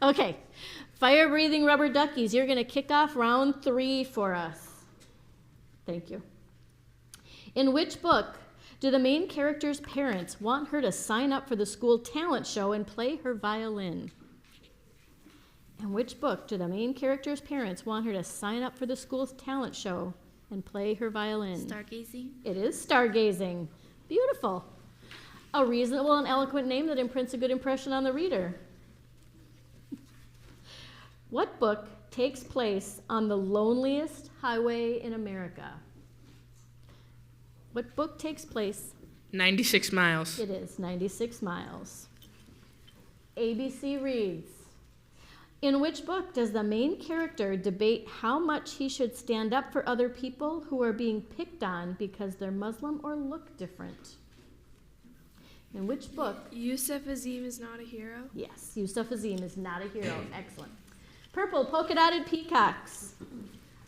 Okay, fire-breathing rubber duckies, you're going to kick off round 3 for us. Thank you. In which book do the main character's parents want her to sign up for the school talent show and play her violin? In which book do the main character's parents want her to sign up for the school's talent show and play her violin? Stargazing. It is Stargazing. Beautiful. A reasonable and eloquent name that imprints a good impression on the reader. What book takes place on the loneliest highway in America? What book takes place? 96 Miles. It is 96 Miles. ABC reads, in which book does the main character debate how much he should stand up for other people who are being picked on because they're Muslim or look different? In which book? Yusuf Azim is not a hero. Yes, Yusuf Azim is not a hero. Excellent. Purple polka-dotted peacocks.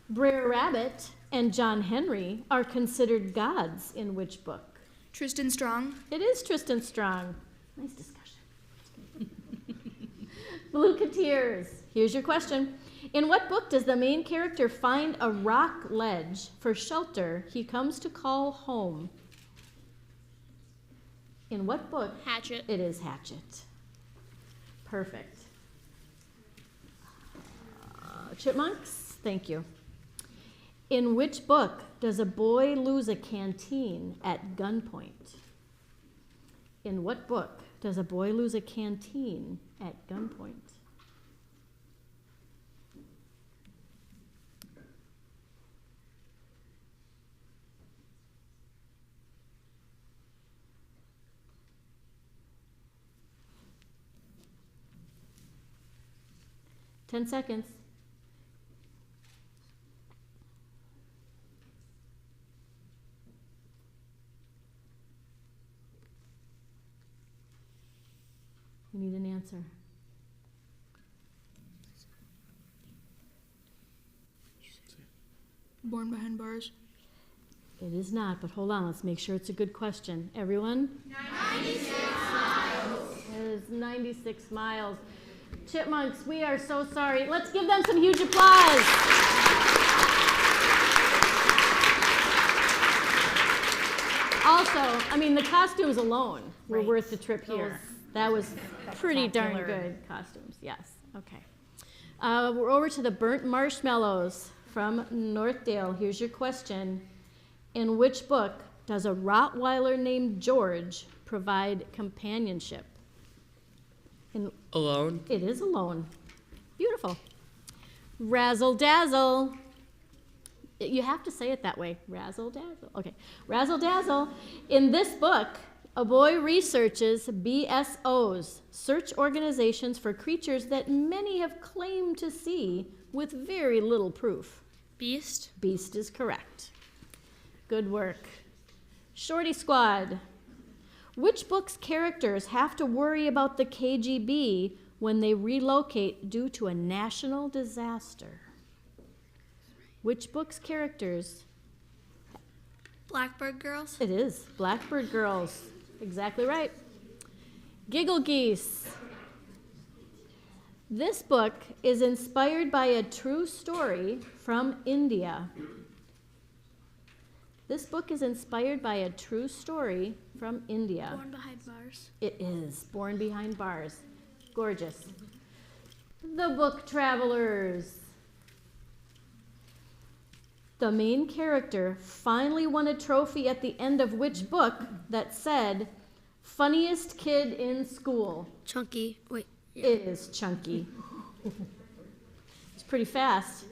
Brer Rabbit and John Henry are considered gods in which book? Tristan Strong. It is Tristan Strong. Nice discussion. Blue-Cateers. Here's your question. In what book does the main character find a rock ledge for shelter he comes to call home? In what book? Hatchet. It is Hatchet. Perfect. Chipmunks, thank you. In which book does a boy lose a canteen at gunpoint? In what book does a boy lose a canteen at gunpoint? Ten seconds. answer? Born behind bars. It is not, but hold on, let's make sure it's a good question. Everyone? 96 miles. It is 96 miles. Chipmunks, we are so sorry. Let's give them some huge applause. Also, I mean, the costumes alone were worth the trip here. That was pretty darn good costumes, yes. Okay. We're over to the burnt marshmallows from Northdale. Here's your question. In which book does a Rottweiler named George provide companionship? Alone. It is Alone. Beautiful. Razzle Dazzle. You have to say it that way. Razzle Dazzle. Okay. Razzle Dazzle. In this book, a boy researches BSOs, search organizations for creatures that many have claimed to see with very little proof. Beast. Beast is correct. Good work. Shorty Squad. Which book's characters have to worry about the KGB when they relocate due to a national disaster? Which book's characters? Blackbird Girls. It is Blackbird Girls. Exactly right. Giggle Geese. This book is inspired by a true story from India. This book is inspired by a true story from India. Born Behind Bars. It is Born Behind Bars. Gorgeous. The Book Travelers. The main character finally won a trophy at the end of which book that said, funniest kid in school? Chunky. Wait. It is Chunky. It's pretty fast.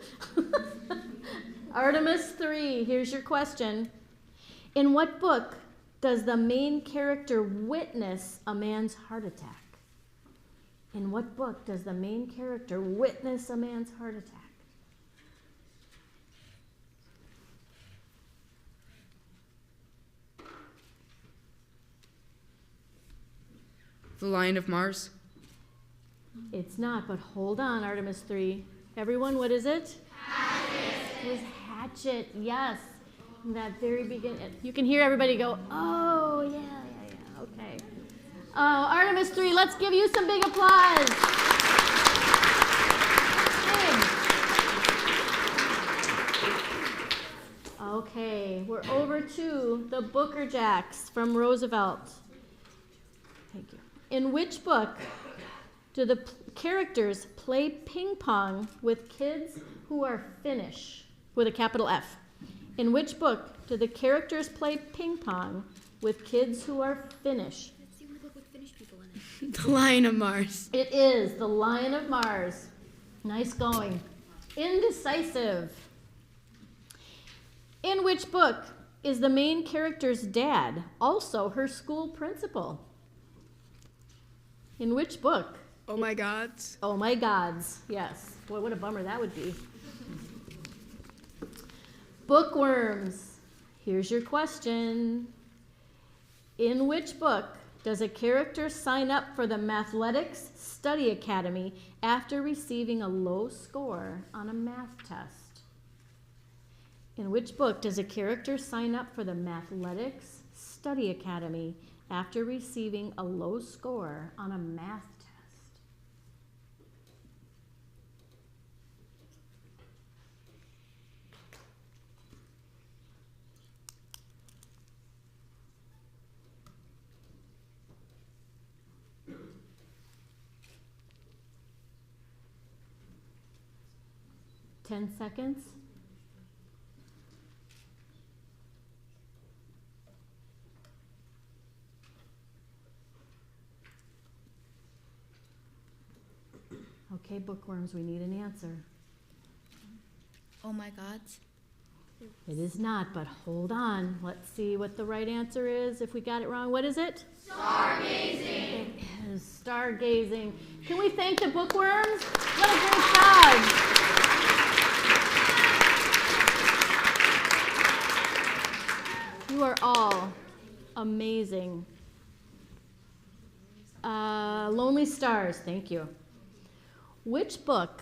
Artemis 3, here's your question. In what book does the main character witness a man's heart attack? In what book does the main character witness a man's heart attack? The Lion of Mars. It's not, but hold on, Artemis 3. Everyone, what is it? Hatchet. It was Hatchet, yes. From that very beginning. You can hear everybody go, oh, yeah, okay. Artemis 3, let's give you some big applause. Big. Okay, we're over to the Booker Jacks from Roosevelt. Thank you. In which book do the characters play ping pong with kids who are Finnish, with a capital F? In which book do the characters play ping pong with kids who are Finnish? It's the only book with Finnish people in it. The Lion of Mars. It is The Lion of Mars. Nice going. Indecisive. In which book is the main character's dad also her school principal? In which book? Oh my gods. Oh my gods, yes. Boy, what a bummer that would be. Bookworms. Here's your question. In which book does a character sign up for the Mathletics Study Academy after receiving a low score on a math test? In which book does a character sign up for the Mathletics Study Academy after receiving a low score on a math test? 10 seconds. Okay, bookworms, we need an answer. Oh my gods. It is not, but hold on. Let's see what the right answer is. If we got it wrong, what is it? Stargazing. It is stargazing. Can we thank the bookworms? What a great job. You are all amazing. Lone Only Stars, thank you. Which book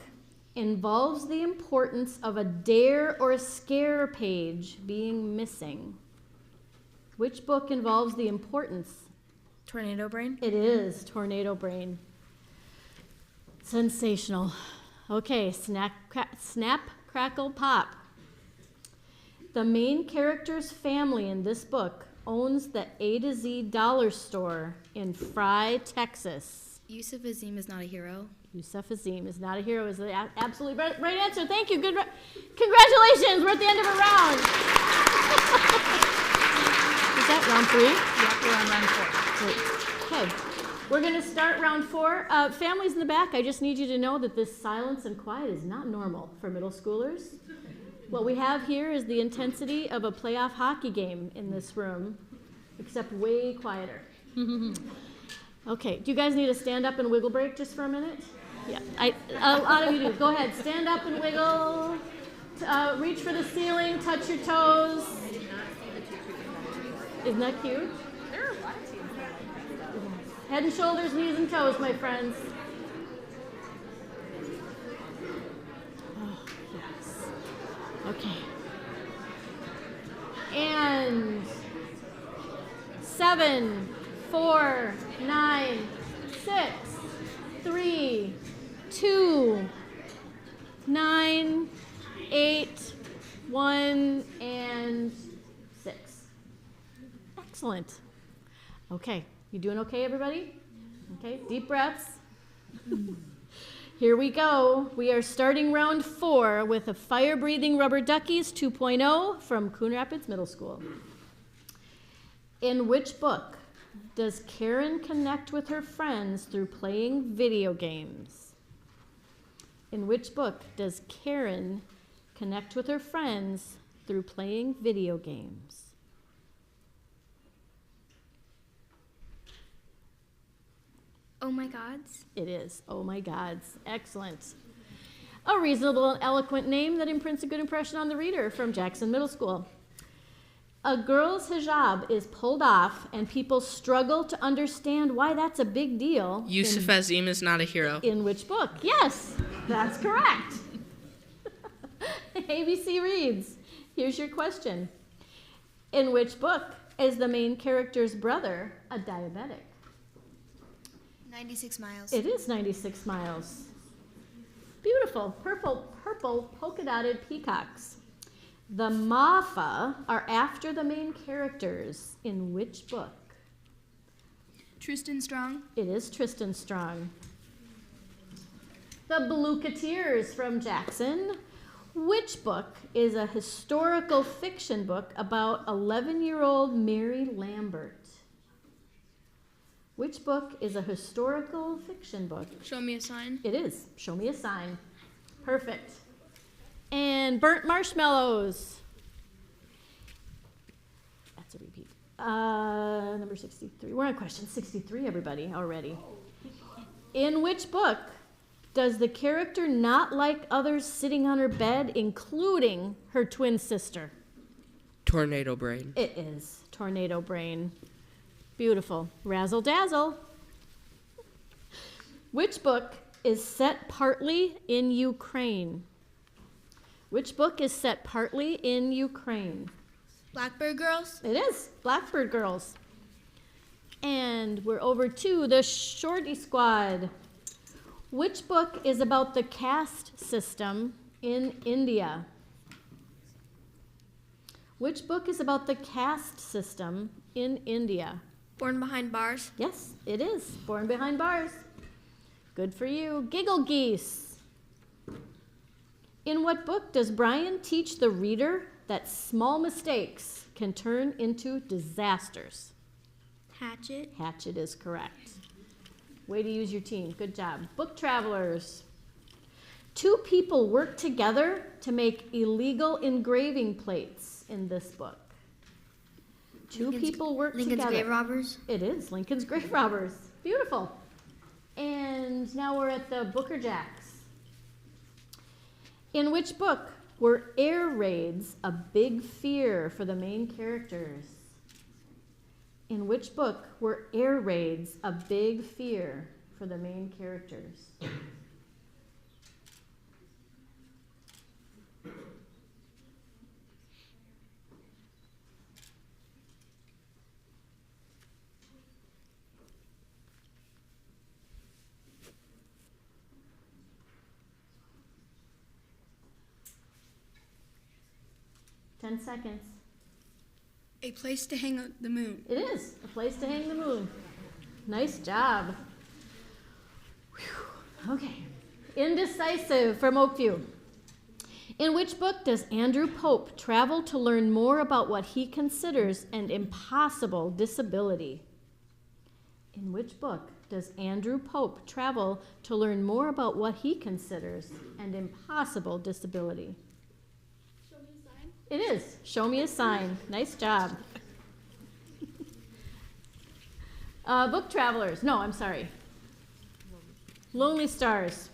involves the importance of a dare or scare page being missing? Which book involves the importance? Tornado Brain. It is Tornado Brain. Sensational. Okay, snap, crackle, pop. The main character's family in this book owns the A to Z dollar store in Fry, Texas. Yusuf Azim is not a hero. Yusuf Azim is not a hero is the absolutely right answer. Thank you. Good. Congratulations. We're at the end of a round. Is that round 3? Yep, we're on round 4. Great. Okay. We're going to start round 4. Families in the back, I just need you to know that this silence and quiet is not normal for middle schoolers. What we have here is the intensity of a playoff hockey game in this room, except way quieter. Okay, do you guys need to stand up and wiggle break just for a minute? Yeah, a lot of you do. Go ahead, stand up and wiggle. Reach for the ceiling, touch your toes. Isn't that cute? There are a lot of teams that like this. Head and shoulders, knees and toes, my friends. Oh, yes. Okay. And 7, 4, 9, 6, 3, 2, 9, 8, 1, and 6. Excellent. Okay, you doing okay, everybody? Okay, deep breaths. Here we go. We are starting round 4 with a Fire-Breathing Rubber Duckies 2.0 from Coon Rapids Middle School. In which book does Karen connect with her friends through playing video games? In which book does Karen connect with her friends through playing video games? Oh My Gods. It is. Oh My Gods. Excellent. A reasonable and eloquent name that imprints a good impression on the reader from Jackson Middle School. A girl's hijab is pulled off and people struggle to understand why that's a big deal. Yusuf Azim is not a hero. In which book? Yes, that's correct. ABC reads, here's your question. In which book is the main character's brother a diabetic? 96 Miles. It is 96 Miles. Beautiful, purple polka-dotted peacocks. The Mafa are after the main characters in which book? Tristan Strong. It is Tristan Strong. The Blue-Cateers from Jackson. Which book is a historical fiction book about 11-year-old Mary Lambert? Which book is a historical fiction book? Show Me a Sign. It is. Show Me a Sign. Perfect. And Burnt Marshmallows. That's a repeat. Number 63. We're on question 63, everybody, already. In which book does the character not like others sitting on her bed, including her twin sister? Tornado Brain. It is Tornado Brain. Beautiful. Razzle dazzle. Which book is set partly in Ukraine? Which book is set partly in Ukraine? Blackbird Girls. It is Blackbird Girls. And we're over to the Shorty Squad. Which book is about the caste system in India? Which book is about the caste system in India? Born Behind Bars. Yes, it is. Born Behind Bars. Good for you. Giggle Geese. In what book does Brian teach the reader that small mistakes can turn into disasters? Hatchet. Hatchet is correct. Way to use your team. Good job. Book Travelers. 2 people work together to make illegal engraving plates in this book. 2 people work Lincoln's together. Grave Robbers. It is Lincoln's Grave Robbers. Beautiful. And now we're at the Booker Jacks. In which book were air raids a big fear for the main characters? In which book were air raids a big fear for for the main characters? Ten seconds. A place to hang the moon. It is a place to hang the moon. Nice job. Whew. Okay. Indecisive from Oakview. In which book does Andrew Pope travel to learn more about what he considers an impossible disability? In which book does Andrew Pope travel to learn more about what he considers an impossible disability? It is. Show me a sign. Nice job. Book Travelers. No, I'm sorry. Lonely Stars.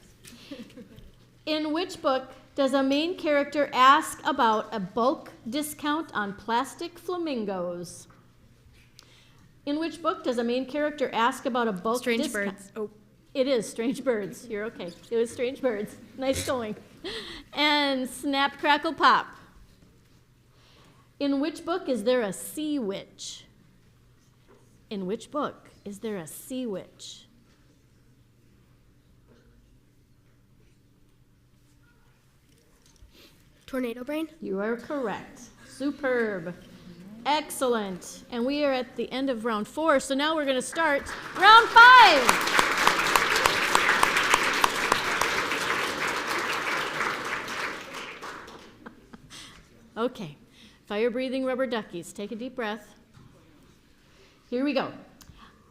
In which book does a main character ask about a bulk discount on plastic flamingos? In which book does a main character ask about a bulk Strange discount? Birds. Oh. It is Strange Birds. You're okay. It was Strange Birds. Nice going. And Snap, Crackle, Pop. In which book is there a sea witch? In which book is there a sea witch? Tornado Brain. You are correct. Superb. Excellent. And we are at the end of round 4, so now we're going to start round 5. Okay. Fire-breathing rubber duckies. Take a deep breath. Here we go.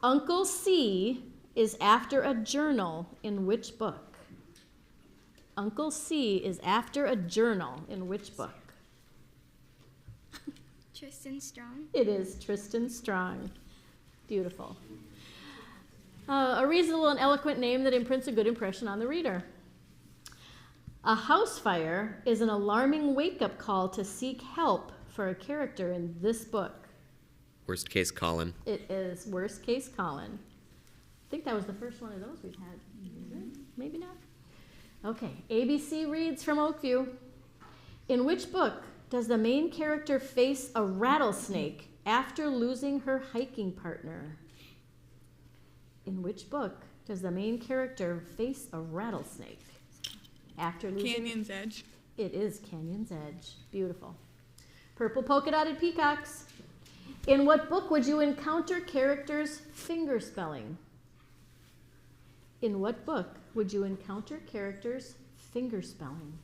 Uncle C is after a journal in which book? Uncle C is after a journal in which book? Tristan Strong. It is Tristan Strong. Beautiful. A reasonable and eloquent name that imprints a good impression on the reader. A house fire is an alarming wake-up call to seek help for a character in this book. Worst case Colin. It is Worst Case Colin. I think that was the first one of those we've had. Maybe not. Okay, ABC reads from Oakview. In which book does the main character face a rattlesnake after losing her hiking partner? In which book does the main character face a rattlesnake after losing? Canyon's Edge. It is Canyon's Edge. Beautiful. Purple polka dotted peacocks. In what book would you encounter characters finger spelling? In what book would you encounter characters finger spelling?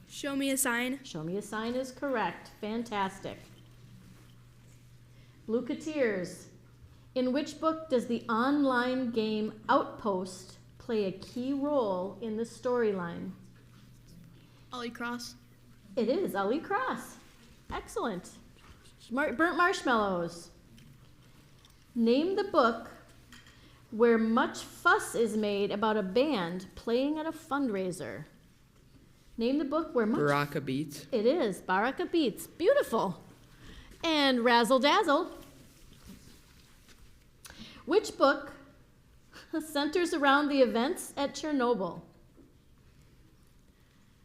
Show Me a Sign. Show Me a Sign is correct. Fantastic. Blueketeers. In which book does the online game Outpost play a key role in the storyline? Ollie Cross. It is Ellie Cross. Excellent. Burnt marshmallows. Name the book where much fuss is made about a band playing at a fundraiser. Name the book where much... Baraka Beats. It is Baraka Beats. Beautiful. And Razzle Dazzle. Which book centers around the events at Chernobyl?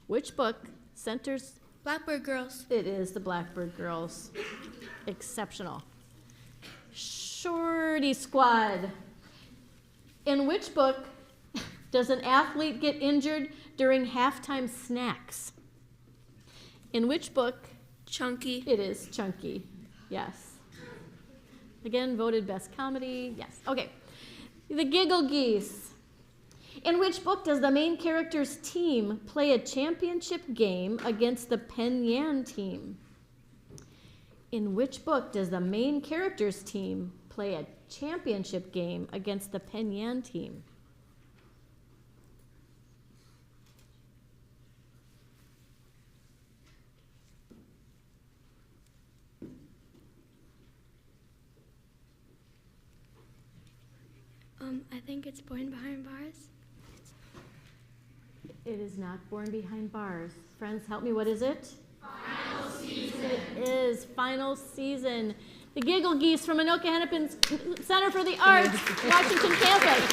Which book centers... Blackbird Girls. It is the Blackbird Girls. Exceptional. Shorty Squad. In which book does an athlete get injured during halftime snacks? In which book? Chunky. It is Chunky. Yes. Again, voted best comedy. Yes. Okay. The Giggle Geese. In which book does the main character's team play a championship game against the Penyan team? In which book does the main character's team play a championship game against the Penyan team? I think it's Born Behind Bars. It is not Born Behind Bars. Friends, help me. What is it? Final Season. It is Final Season. The Giggle Geese from Anoka-Hennepin Center for the Arts, Washington campus.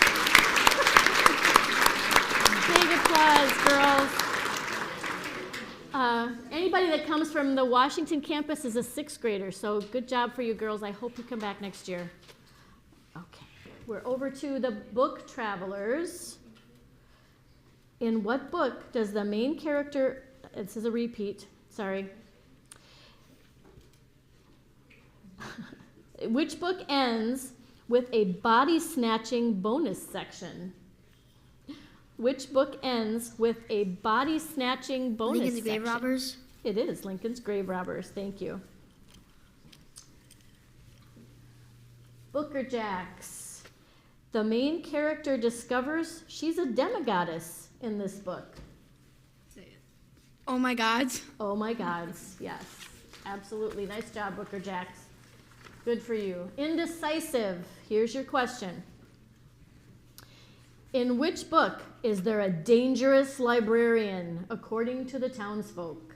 Big applause, girls. Anybody that comes from the Washington campus is a 6th grader, so good job for you girls. I hope you come back next year. Okay, we're over to the book travelers. In what book does the main character, this is a repeat, sorry. Which book ends with a body snatching bonus section? Which book ends with a body snatching bonus Lincoln's section? Grave Robbers. It is Lincoln's Grave Robbers. Thank you. Booker Jacks. The main character discovers she's a demigoddess in this book. Oh my gods. Oh my gods, yes. Absolutely. Nice job, Booker Jacks. Good for you. Indecisive. Here's your question. In which book is there a dangerous librarian, according to the townsfolk?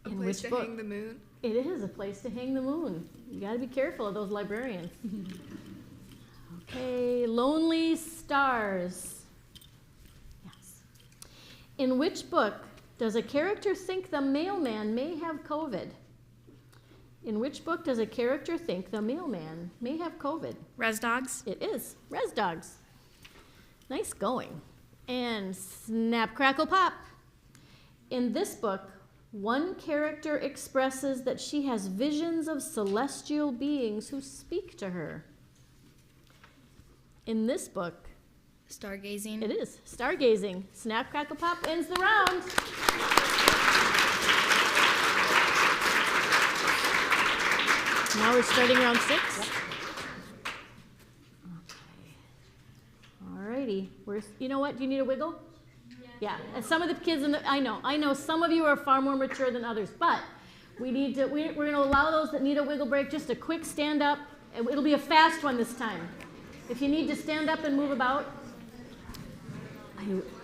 A place to hang the moon. It is a place to hang the moon. You got to be careful of those librarians. Okay, Lonely Stars. Yes. In which book does a character think the mailman may have COVID? In which book does a character think the mailman may have COVID? Res Dogs. It is Res Dogs. Nice going. And Snap, Crackle, Pop. In this book, one character expresses that she has visions of celestial beings who speak to her. In this book, Stargazing. it is Stargazing. Snap, Crackle, Pop ends the round. Now we're starting round 6. Alrighty. You know what? Do you need a wiggle? Yeah. And some of the kids I know some of you are far more mature than others, but we're going to allow those that need a wiggle break just a quick stand up. It'll be a fast one this time. If you need to stand up and move about,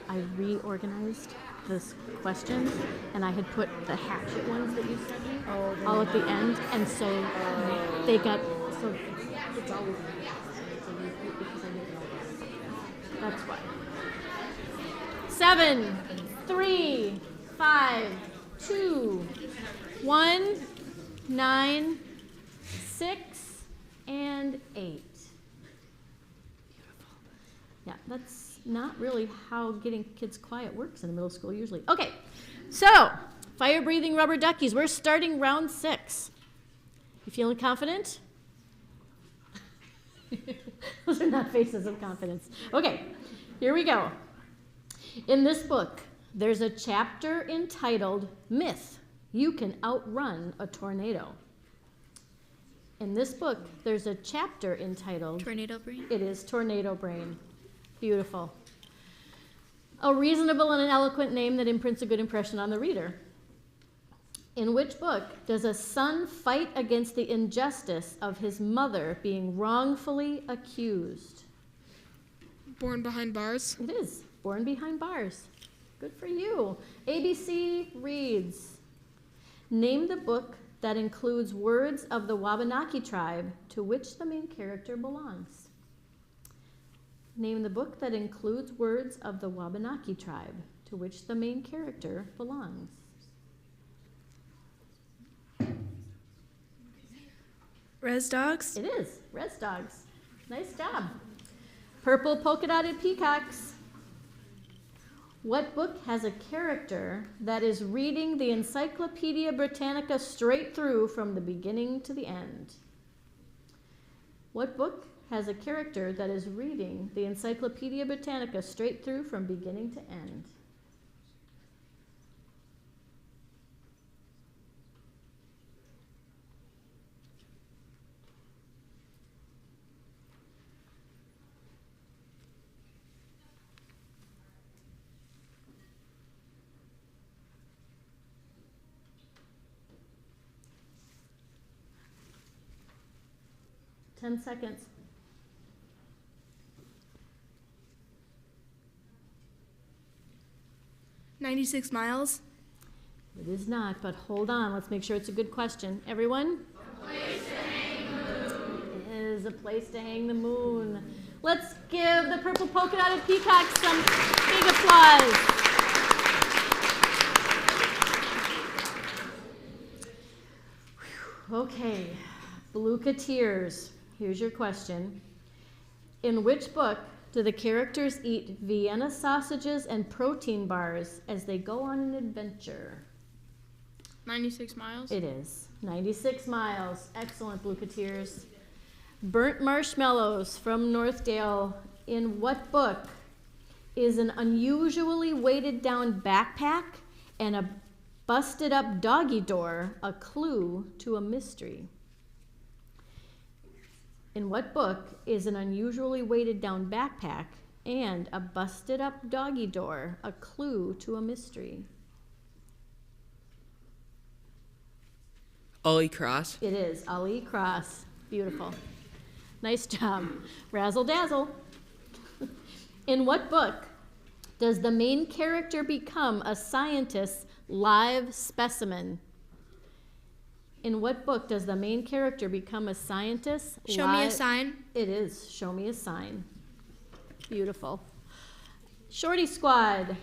I reorganized this questions, and I had put the hatchet ones that you sent me all at the end, and so they got, so it's always because I make it all. That's why. 7, 3, 5, 2, 1, 9, 6, and 8. Beautiful. Yeah, that's not really how getting kids quiet works in the middle school usually. Okay, so fire-breathing rubber duckies. We're starting round 6. You feeling confident? Those are not faces of confidence. Okay, here we go. In this book, there's a chapter entitled Myth, You Can Outrun a Tornado. In this book, there's a chapter entitled Tornado Brain. It is Tornado Brain. Beautiful. A reasonable and an eloquent name that imprints a good impression on the reader. In which book does a son fight against the injustice of his mother being wrongfully accused? Born Behind Bars. It is Born Behind Bars. Good for you. ABC reads, name the book that includes words of the Wabanaki tribe to which the main character belongs. Name the book that includes words of the Wabanaki tribe to which the main character belongs. Res Dogs. It is Res Dogs. Nice job. Purple polka dotted peacocks. What book has a character that is reading the Encyclopedia Britannica straight through from the beginning to the end? What book has a character that is reading the Encyclopedia Britannica straight through from beginning to end? Ten seconds. "96 Miles." It is not, but hold on. Let's make sure it's a good question. Everyone? A place to is a place to hang the moon. Let's give the purple polka dotted peacock some big applause. Okay, Blue-Cateers, here's your question. In which book do the characters eat Vienna sausages and protein bars as they go on an adventure? 96 miles. It is. 96 miles. Excellent, Blue-Cateers. Burnt marshmallows from Northdale. In what book is an unusually weighted down backpack and a busted up doggy door a clue to a mystery? In what book is an unusually weighted down backpack and a busted up doggy door a clue to a mystery? Ollie Cross. It is Ali Cross. Beautiful. Nice job. Razzle dazzle. In what book does the main character become a scientist's live specimen? In what book does the main character become a scientist? Show me a sign. It is Show Me a Sign. Beautiful. Shorty Squad.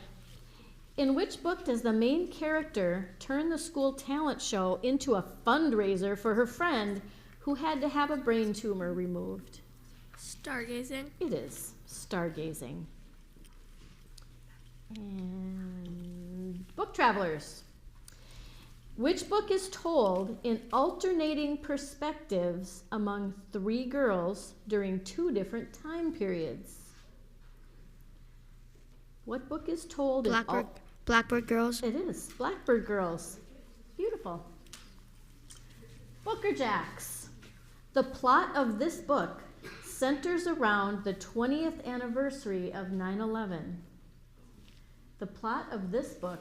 In which book does the main character turn the school talent show into a fundraiser for her friend who had to have a brain tumor removed? Stargazing. It is Stargazing. And Book Travelers. Which book is told in alternating perspectives among 3 girls during 2 different time periods? What book is told Blackbird Girls. It is Blackbird Girls. Beautiful. Booker Jacks. The plot of this book centers around the 20th anniversary of 9/11. The plot of this book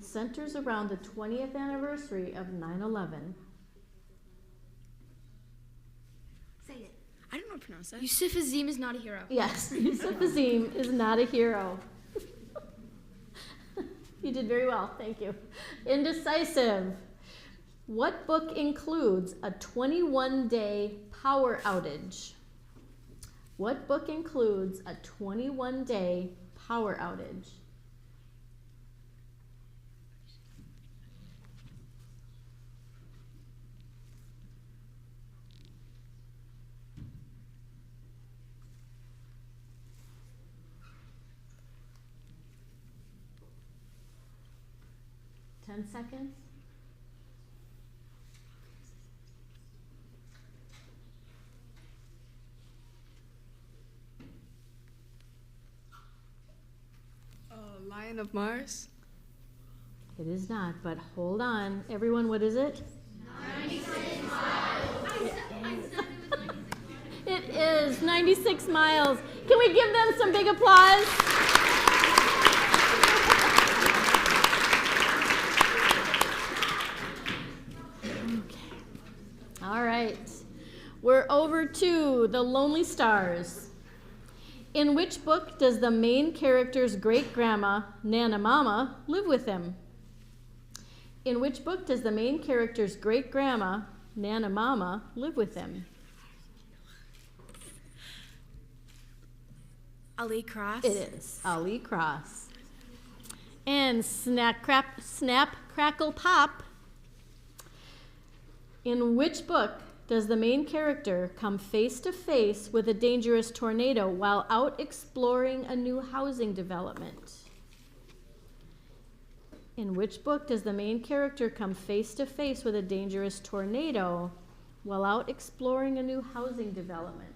centers around the 20th anniversary of 9/11. Say it. I don't know how to pronounce that. Yusuf Azim is not a hero. Yes, Yusuf Azim is not a hero. You did very well, thank you. Indecisive. What book includes a 21-day power outage? What book includes a 21-day power outage? Ten seconds. Lion of Mars. It is not, but hold on. Everyone, what is it? 96 miles. It is 96 miles. Can we give them some big applause? Okay. All right. We're over to The Lonely Stars. In which book does the main character's great-grandma, Nana Mama, live with him? In which book does the main character's great-grandma, Nana Mama, live with him? Ali Cross. It is Ali Cross. And Snap, Crackle, Pop. In which book does the main character come face to face with a dangerous tornado while out exploring a new housing development? In which book does the main character come face to face with a dangerous tornado while out exploring a new housing development?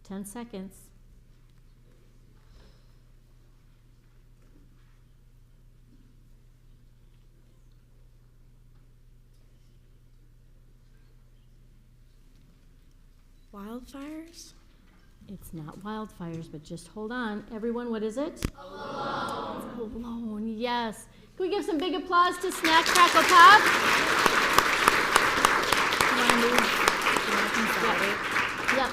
Ten seconds. Wildfires. It's not wildfires, but just hold on. Everyone, what is it? Alone. Alone, yes. Can we give some big applause to Snack Crackle Pop? Yep.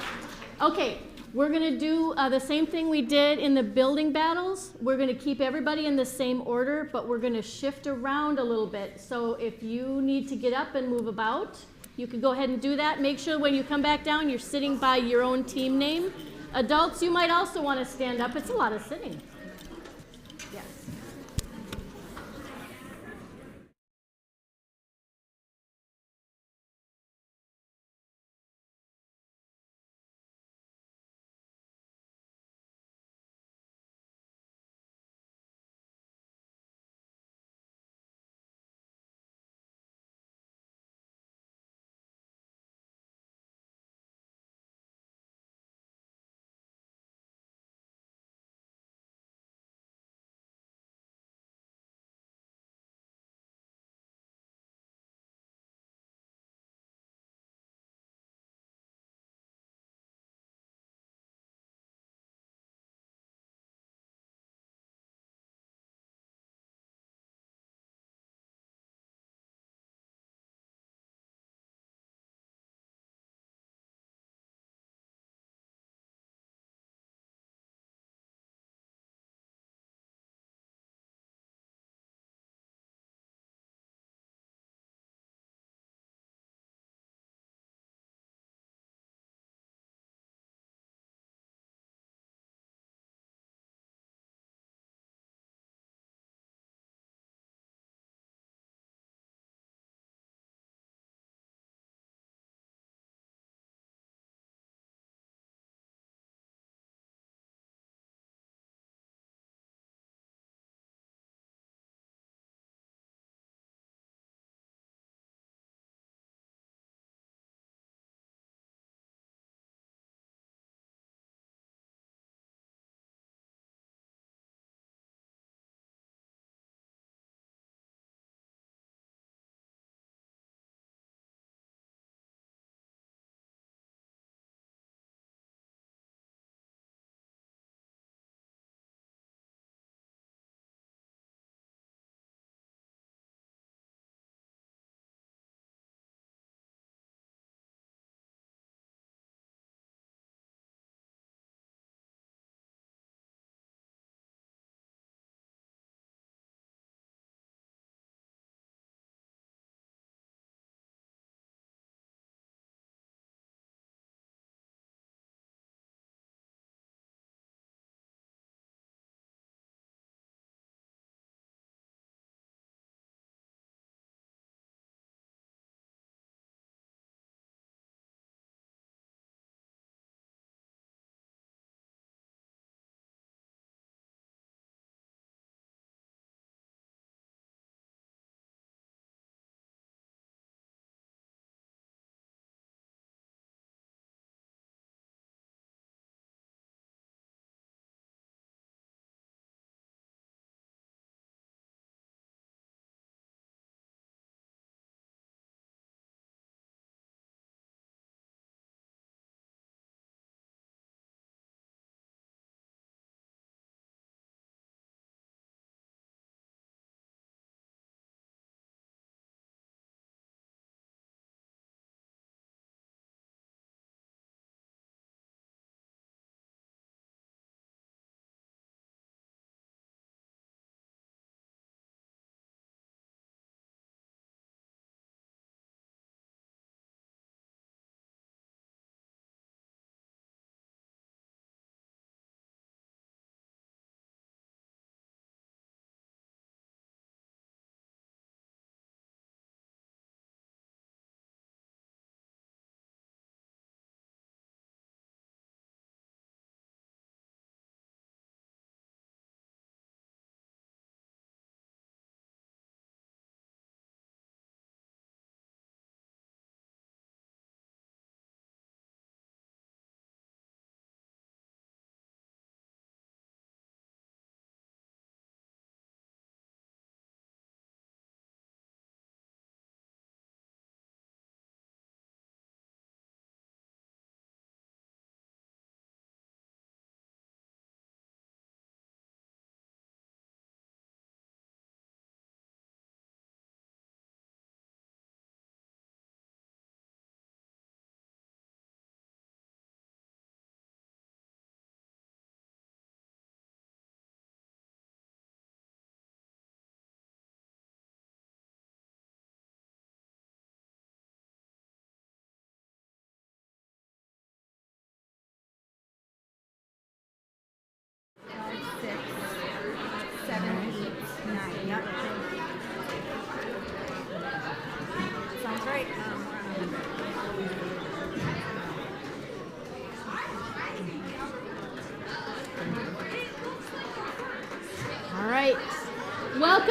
Okay, we're gonna do the same thing we did in the building battles. We're gonna keep everybody in the same order, but we're gonna shift around a little bit. So if you need to get up and move about, you can go ahead and do that. Make sure when you come back down, you're sitting by your own team name. Adults, you might also want to stand up. It's a lot of sitting.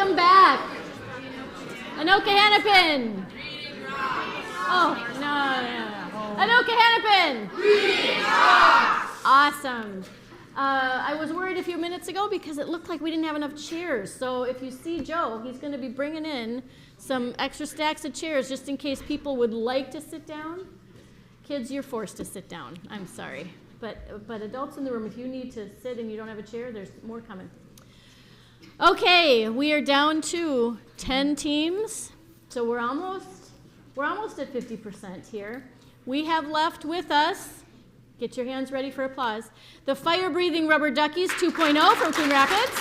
Welcome back. Anoka-Hennepin. Oh, no. Anoka-Hennepin. Awesome. I was worried a few minutes ago because it looked like we didn't have enough chairs. So if you see Joe, he's going to be bringing in some extra stacks of chairs just in case people would like to sit down. Kids, you're forced to sit down. I'm sorry. But adults in the room, if you need to sit and you don't have a chair, there's more coming. Okay, we are down to 10 teams. So we're almost at 50% here. We have left with us, get your hands ready for applause, the Fire-Breathing Rubber Duckies 2.0 from Coon Rapids.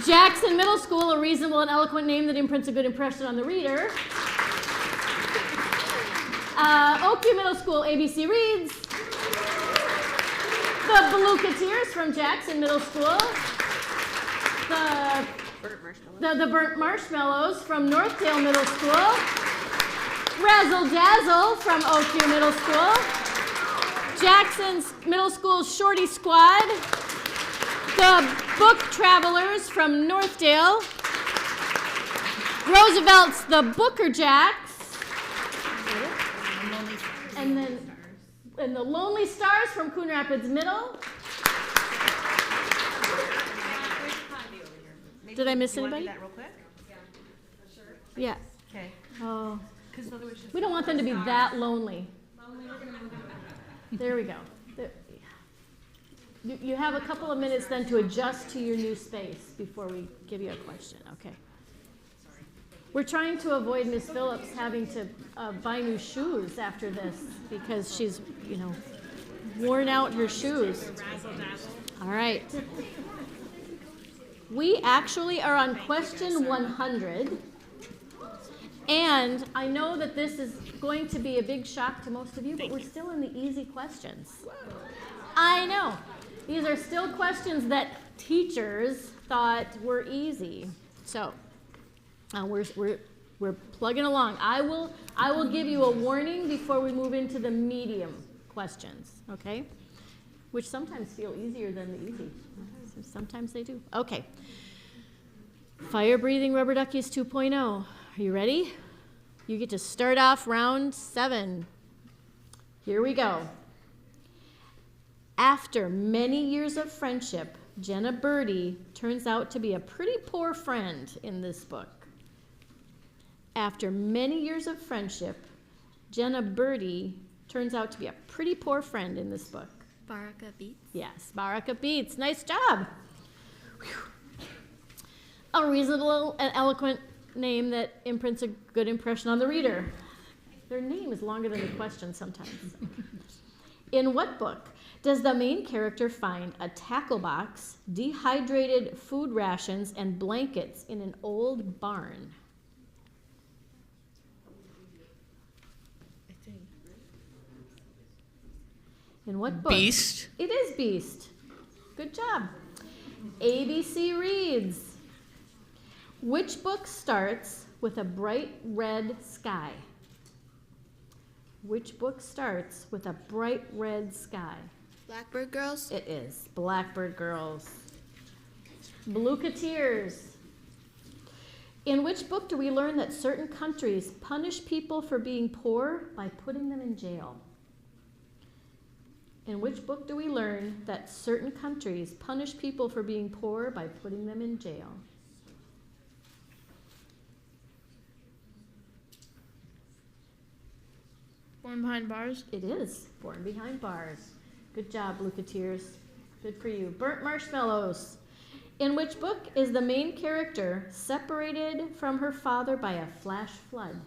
Jackson Middle School, a reasonable and eloquent name that imprints a good impression on the reader. Oakview Middle School, ABC Reads. The Blue-Cateers from Jackson Middle School. The Burnt Marshmallows from Northdale Middle School. Razzle Dazzle from Oakview Middle School. Jackson's Middle School Shorty Squad. The Book Travelers from Northdale. Roosevelt's The Booker Jacks. And the Lonely Stars from Coon Rapids Middle. Did I miss anybody? that real quick? Yeah. Okay. Oh. We don't want them to be that lonely. There we go. You have a couple of minutes then to adjust to your new space before we give you a question. Okay. We're trying to avoid Miss Phillips having to buy new shoes after this because she's, worn out her shoes. All right. We actually are on question 100. And I know that this is going to be a big shock to most of you, but we're still in the easy questions. I know. These are still questions that teachers thought were easy. So we're plugging along. I will give you a warning before we move into the medium questions, okay? Which sometimes feel easier than the easy. Sometimes they do. Okay. Fire-Breathing Rubber Duckies 2.0. Are you ready? You get to start off round 7. Here we go. After many years of friendship, Jenna Birdie turns out to be a pretty poor friend in this book. After many years of friendship, Jenna Birdie turns out to be a pretty poor friend in this book. Baraka Beats. Yes, Baraka Beats. Nice job. Whew. A reasonable and eloquent name that imprints a good impression on the reader. Their name is longer than the question sometimes. In what book does the main character find a tackle box, dehydrated food rations, and blankets in an old barn? In what book? Beast. It is Beast. Good job. ABC Reads. Which book starts with a bright red sky? Which book starts with a bright red sky? Blackbird Girls. It is Blackbird Girls. Blue-Cateers. In which book do we learn that certain countries punish people for being poor by putting them in jail? In which book do we learn that certain countries punish people for being poor by putting them in jail? Born Behind Bars. It is Born Behind Bars. Good job, Blue-Cateers. Good for you. Burnt Marshmallows. In which book is the main character separated from her father by a flash flood?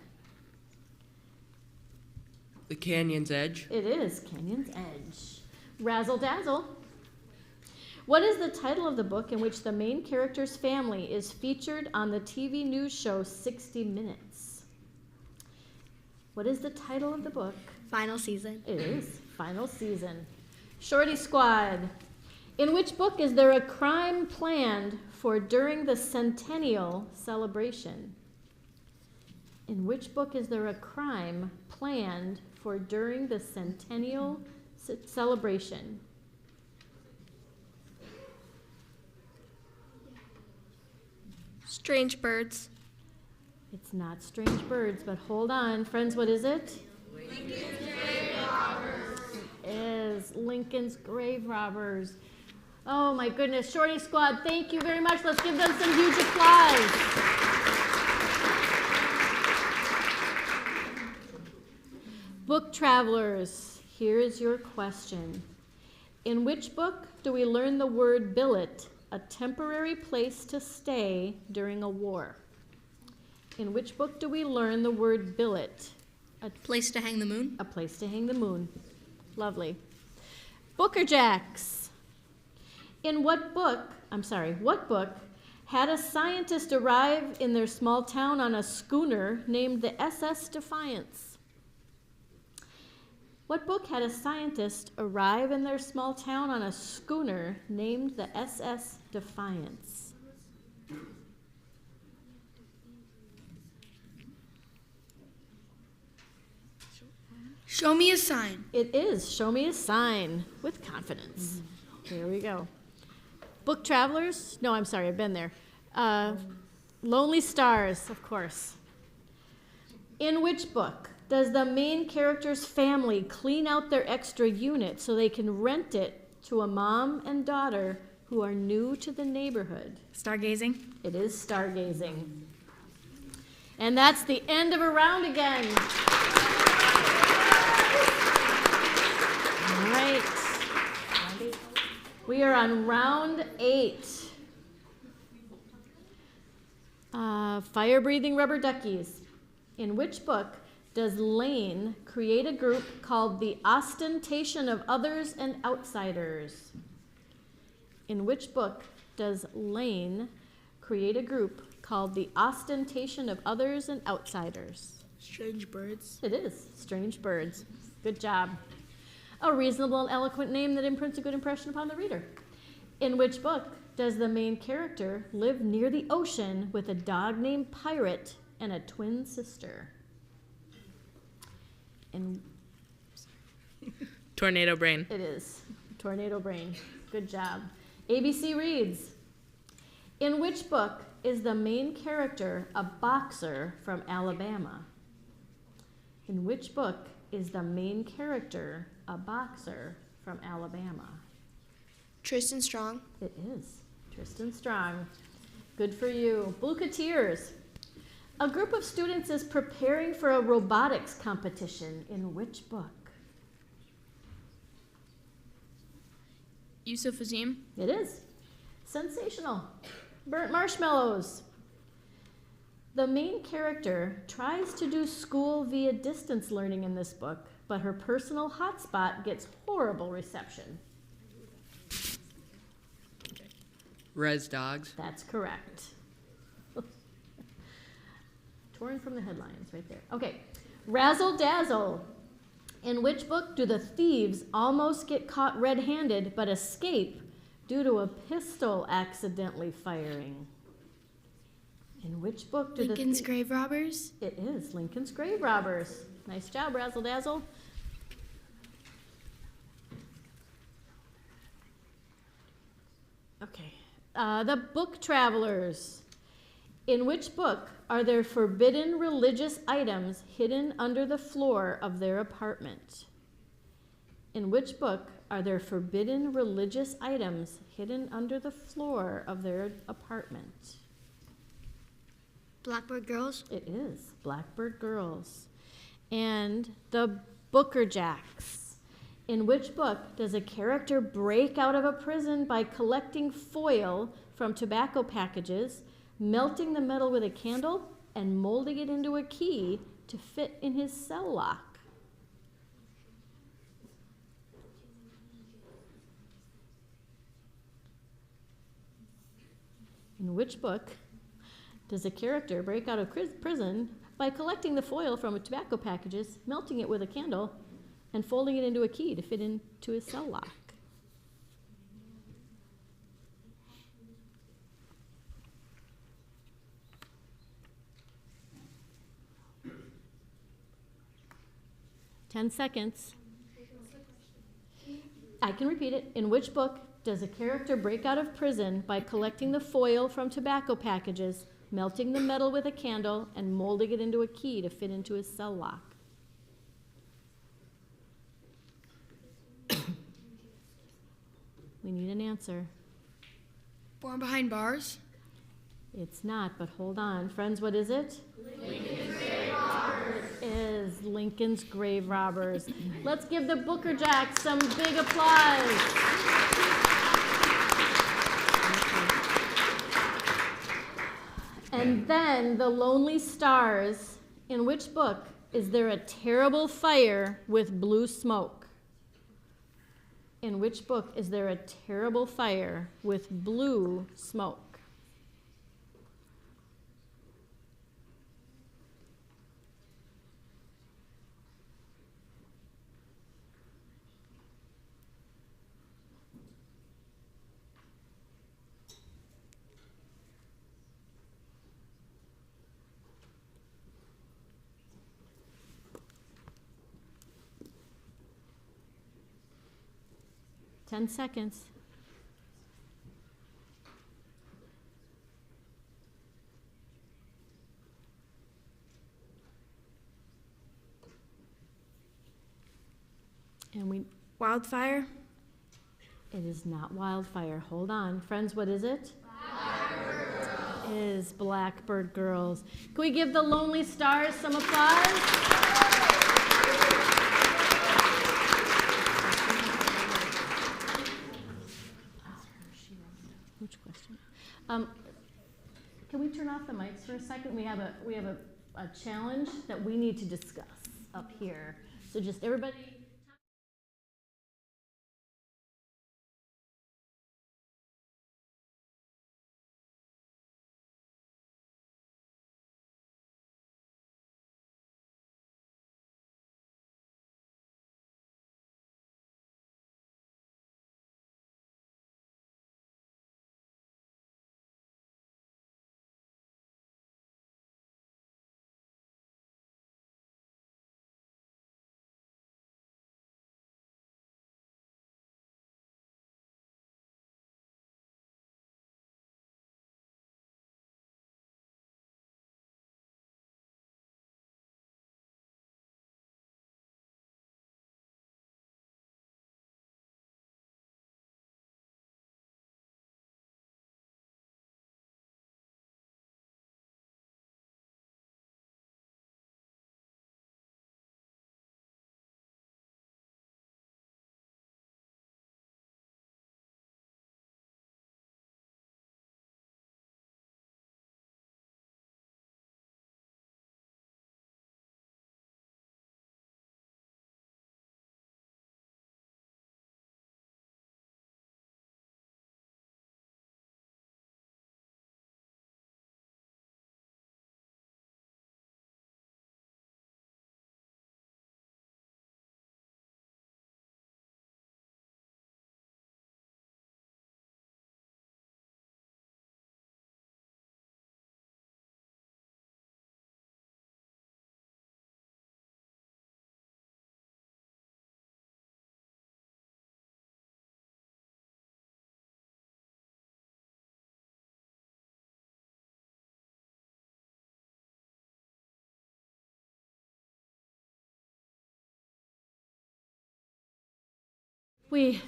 The Canyon's Edge. It is Canyon's Edge. Razzle Dazzle. What is the title of the book in which the main character's family is featured on the TV news show 60 Minutes? What is the title of the book? Final Season. It is Final Season. Shorty Squad. In which book is there a crime planned for during the centennial celebration? In which book is there a crime planned for during the centennial celebration? Strange birds. It's not Strange Birds, but hold on. Friends, what is it? It is Lincoln's Grave Robbers. Oh my goodness, Shorty Squad, thank you very much. Let's give them some huge applause. Book travelers, here is your question. In which book do we learn the word billet, a temporary place to stay during a war? In which book do we learn the word billet? Place to hang the moon. A place to hang the moon. Lovely. Booker Jacks. What book had a scientist arrive in their small town on a schooner named the SS Defiance? What book had a scientist arrive in their small town on a schooner named the SS Defiance? Show me a sign. It is Show Me a Sign with confidence. Here we go. Book travelers? No, I'm sorry, I've been there. Lonely Stars, of course. In which book does the main character's family clean out their extra unit so they can rent it to a mom and daughter who are new to the neighborhood? Stargazing. It is Stargazing. And that's the end of a round again. All right. We are on round 8. Fire-breathing rubber duckies. In which book does Lane create a group called the Ostentation of Others and Outsiders? In which book does Lane create a group called the Ostentation of Others and Outsiders? Strange birds. It is Strange Birds. Good job. A reasonable and eloquent name that imprints a good impression upon the reader. In which book does the main character live near the ocean with a dog named Pirate and a twin sister? Tornado Brain. It is Tornado Brain. Good job. ABC reads, in which book is the main character a boxer from Alabama? In which book is the main character a boxer from Alabama? Tristan Strong. It is Tristan Strong. Good for you. Bluketeers. A group of students is preparing for a robotics competition. In which book? Yusuf Azim. It is Sensational. Burnt Marshmallows. The main character tries to do school via distance learning in this book, but her personal hotspot gets horrible reception. Res Dogs. That's correct. Torn from the headlines right there. Okay. Razzle Dazzle. In which book do the thieves almost get caught red-handed but escape due to a pistol accidentally firing? In which book do Lincoln's Grave Robbers. It is Lincoln's Grave Robbers. Nice job, Razzle Dazzle. Okay. The Book Travelers. In which book are there forbidden religious items hidden under the floor of their apartment? In which book are there forbidden religious items hidden under the floor of their apartment? Blackbird Girls. It is Blackbird Girls. And the Booker Jacks. In which book does a character break out of a prison by collecting foil from tobacco packages, melting the metal with a candle, and molding it into a key to fit in his cell lock? In which book does a character break out of prison by collecting the foil from tobacco packages, melting it with a candle, and folding it into a key to fit into his cell lock? Ten seconds. I can repeat it. In which book does a character break out of prison by collecting the foil from tobacco packages, melting the metal with a candle and molding it into a key to fit into his cell lock? We need an answer. Born Behind Bars? It's not, but hold on. Friends, what is it? Lincoln's Grave Robbers. It is Lincoln's Grave Robbers. Let's give the Booker Jacks some big applause. And then the Lonely Stars. In which book is there a terrible fire with blue smoke? In which book is there a terrible fire with blue smoke? Ten seconds. And Wildfire? it is not Wildfire. Hold on. Friends, what is it? Blackbird Girls. It is Blackbird Girls. Can we give the Lonely Stars some applause? Which question? Can we turn off the mics for a second? We have a challenge that we need to discuss up here. So just everybody.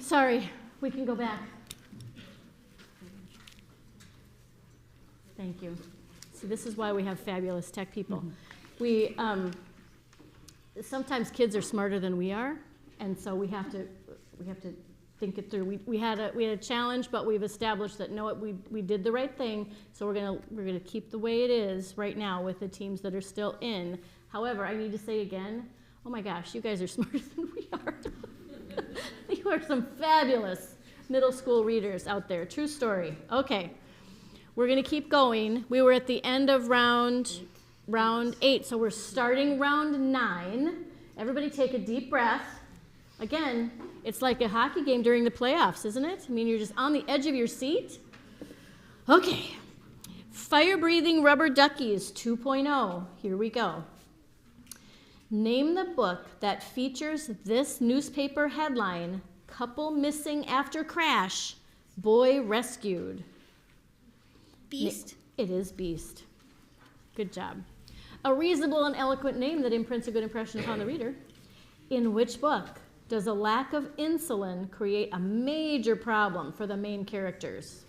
Sorry, we can go back. Thank you. See, this is why we have fabulous tech people. We, sometimes kids are smarter than we are, and so we have to think it through. We had a challenge, but we've established that no, we did the right thing, so we're gonna keep the way it is right now with the teams that are still in. However, I need to say again, oh my gosh, you guys are smarter than we are. You are some fabulous middle school readers out there. True story. Okay, we're going to keep going. We were at the end of round 8, so we're starting round 9. Everybody take a deep breath. Again, it's like a hockey game during the playoffs, isn't it? I mean, you're just on the edge of your seat. Okay, fire-breathing rubber duckies 2.0. Here we go. Name the book that features this newspaper headline, "Couple Missing After Crash, Boy Rescued." Beast? It is Beast. Good job. A reasonable and eloquent name that imprints a good impression upon the reader. In which book does a lack of insulin create a major problem for the main characters?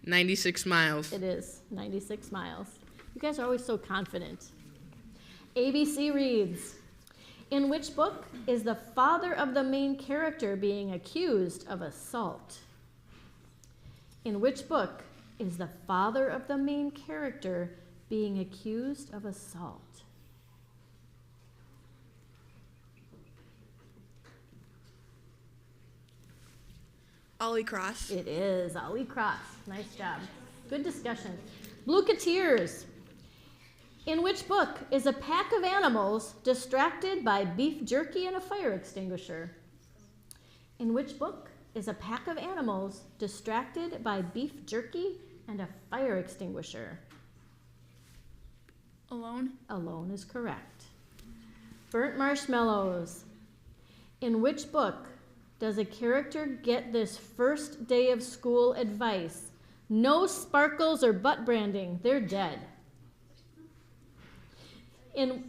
96 miles. It is 96 miles. You guys are always so confident. ABC reads, in which book is the father of the main character being accused of assault? In which book is the father of the main character being accused of assault? Ollie Cross. It is Ollie Cross. Nice job. Good discussion. Blueketeers. In which book is a pack of animals distracted by beef jerky and a fire extinguisher? In which book is a pack of animals distracted by beef jerky and a fire extinguisher? Alone. Alone is correct. Burnt marshmallows. In which book does a character get this first day of school advice? No sparkles or butt branding, they're dead. In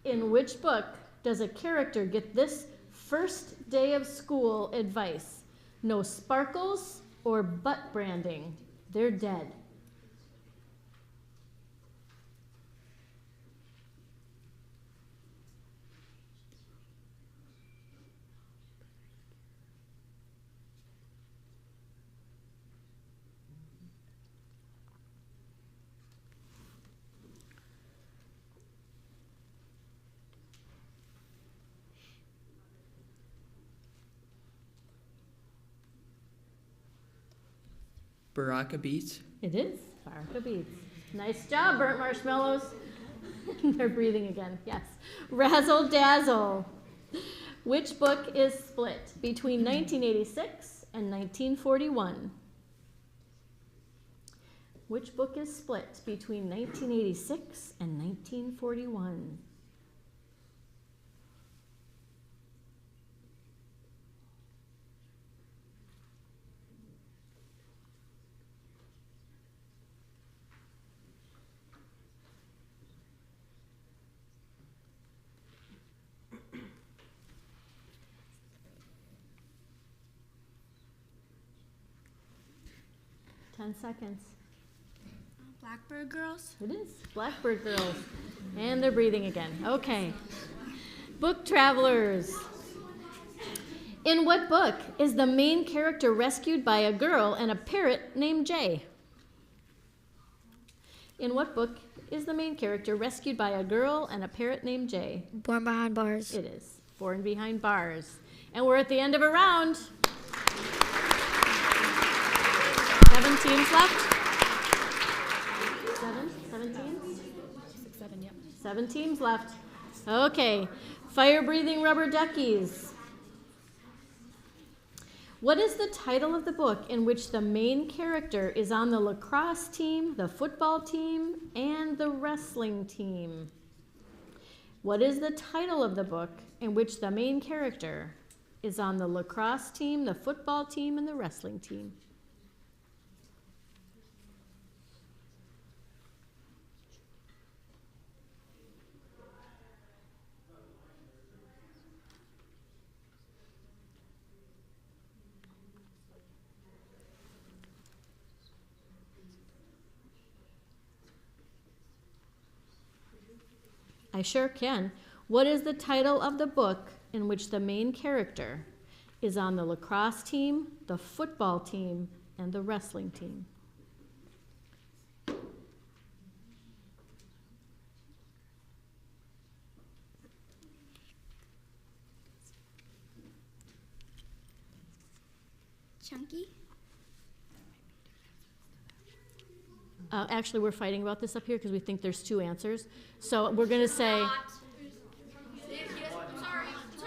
which book does a character get this first day of school advice? No sparkles or butt branding, they're dead. Baraka Beats. It is Baraka Beats. Nice job, burnt marshmallows. They're breathing again, yes. Razzle Dazzle. Which book is split between 1986 and 1941? Which book is split between 1986 and 1941? Ten seconds. Blackbird Girls. It is Blackbird Girls. And they're breathing again. Okay. Book Travelers. In what book is the main character rescued by a girl and a parrot named Jay? In what book is the main character rescued by a girl and a parrot named Jay? Born Behind Bars. It is Born Behind Bars. And we're at the end of a round. 7 teams left. 7 teams? 7, yep. 7 teams left. Okay, fire-breathing rubber duckies. What is the title of the book in which the main character is on the lacrosse team, the football team, and the wrestling team? What is the title of the book in which the main character is on the lacrosse team, the football team, and the wrestling team? I sure can. What is the title of the book in which the main character is on the lacrosse team, the football team, and the wrestling team? Chunky. Actually, we're fighting about this up here because we think there's 2 answers. So we're going to say... Sorry,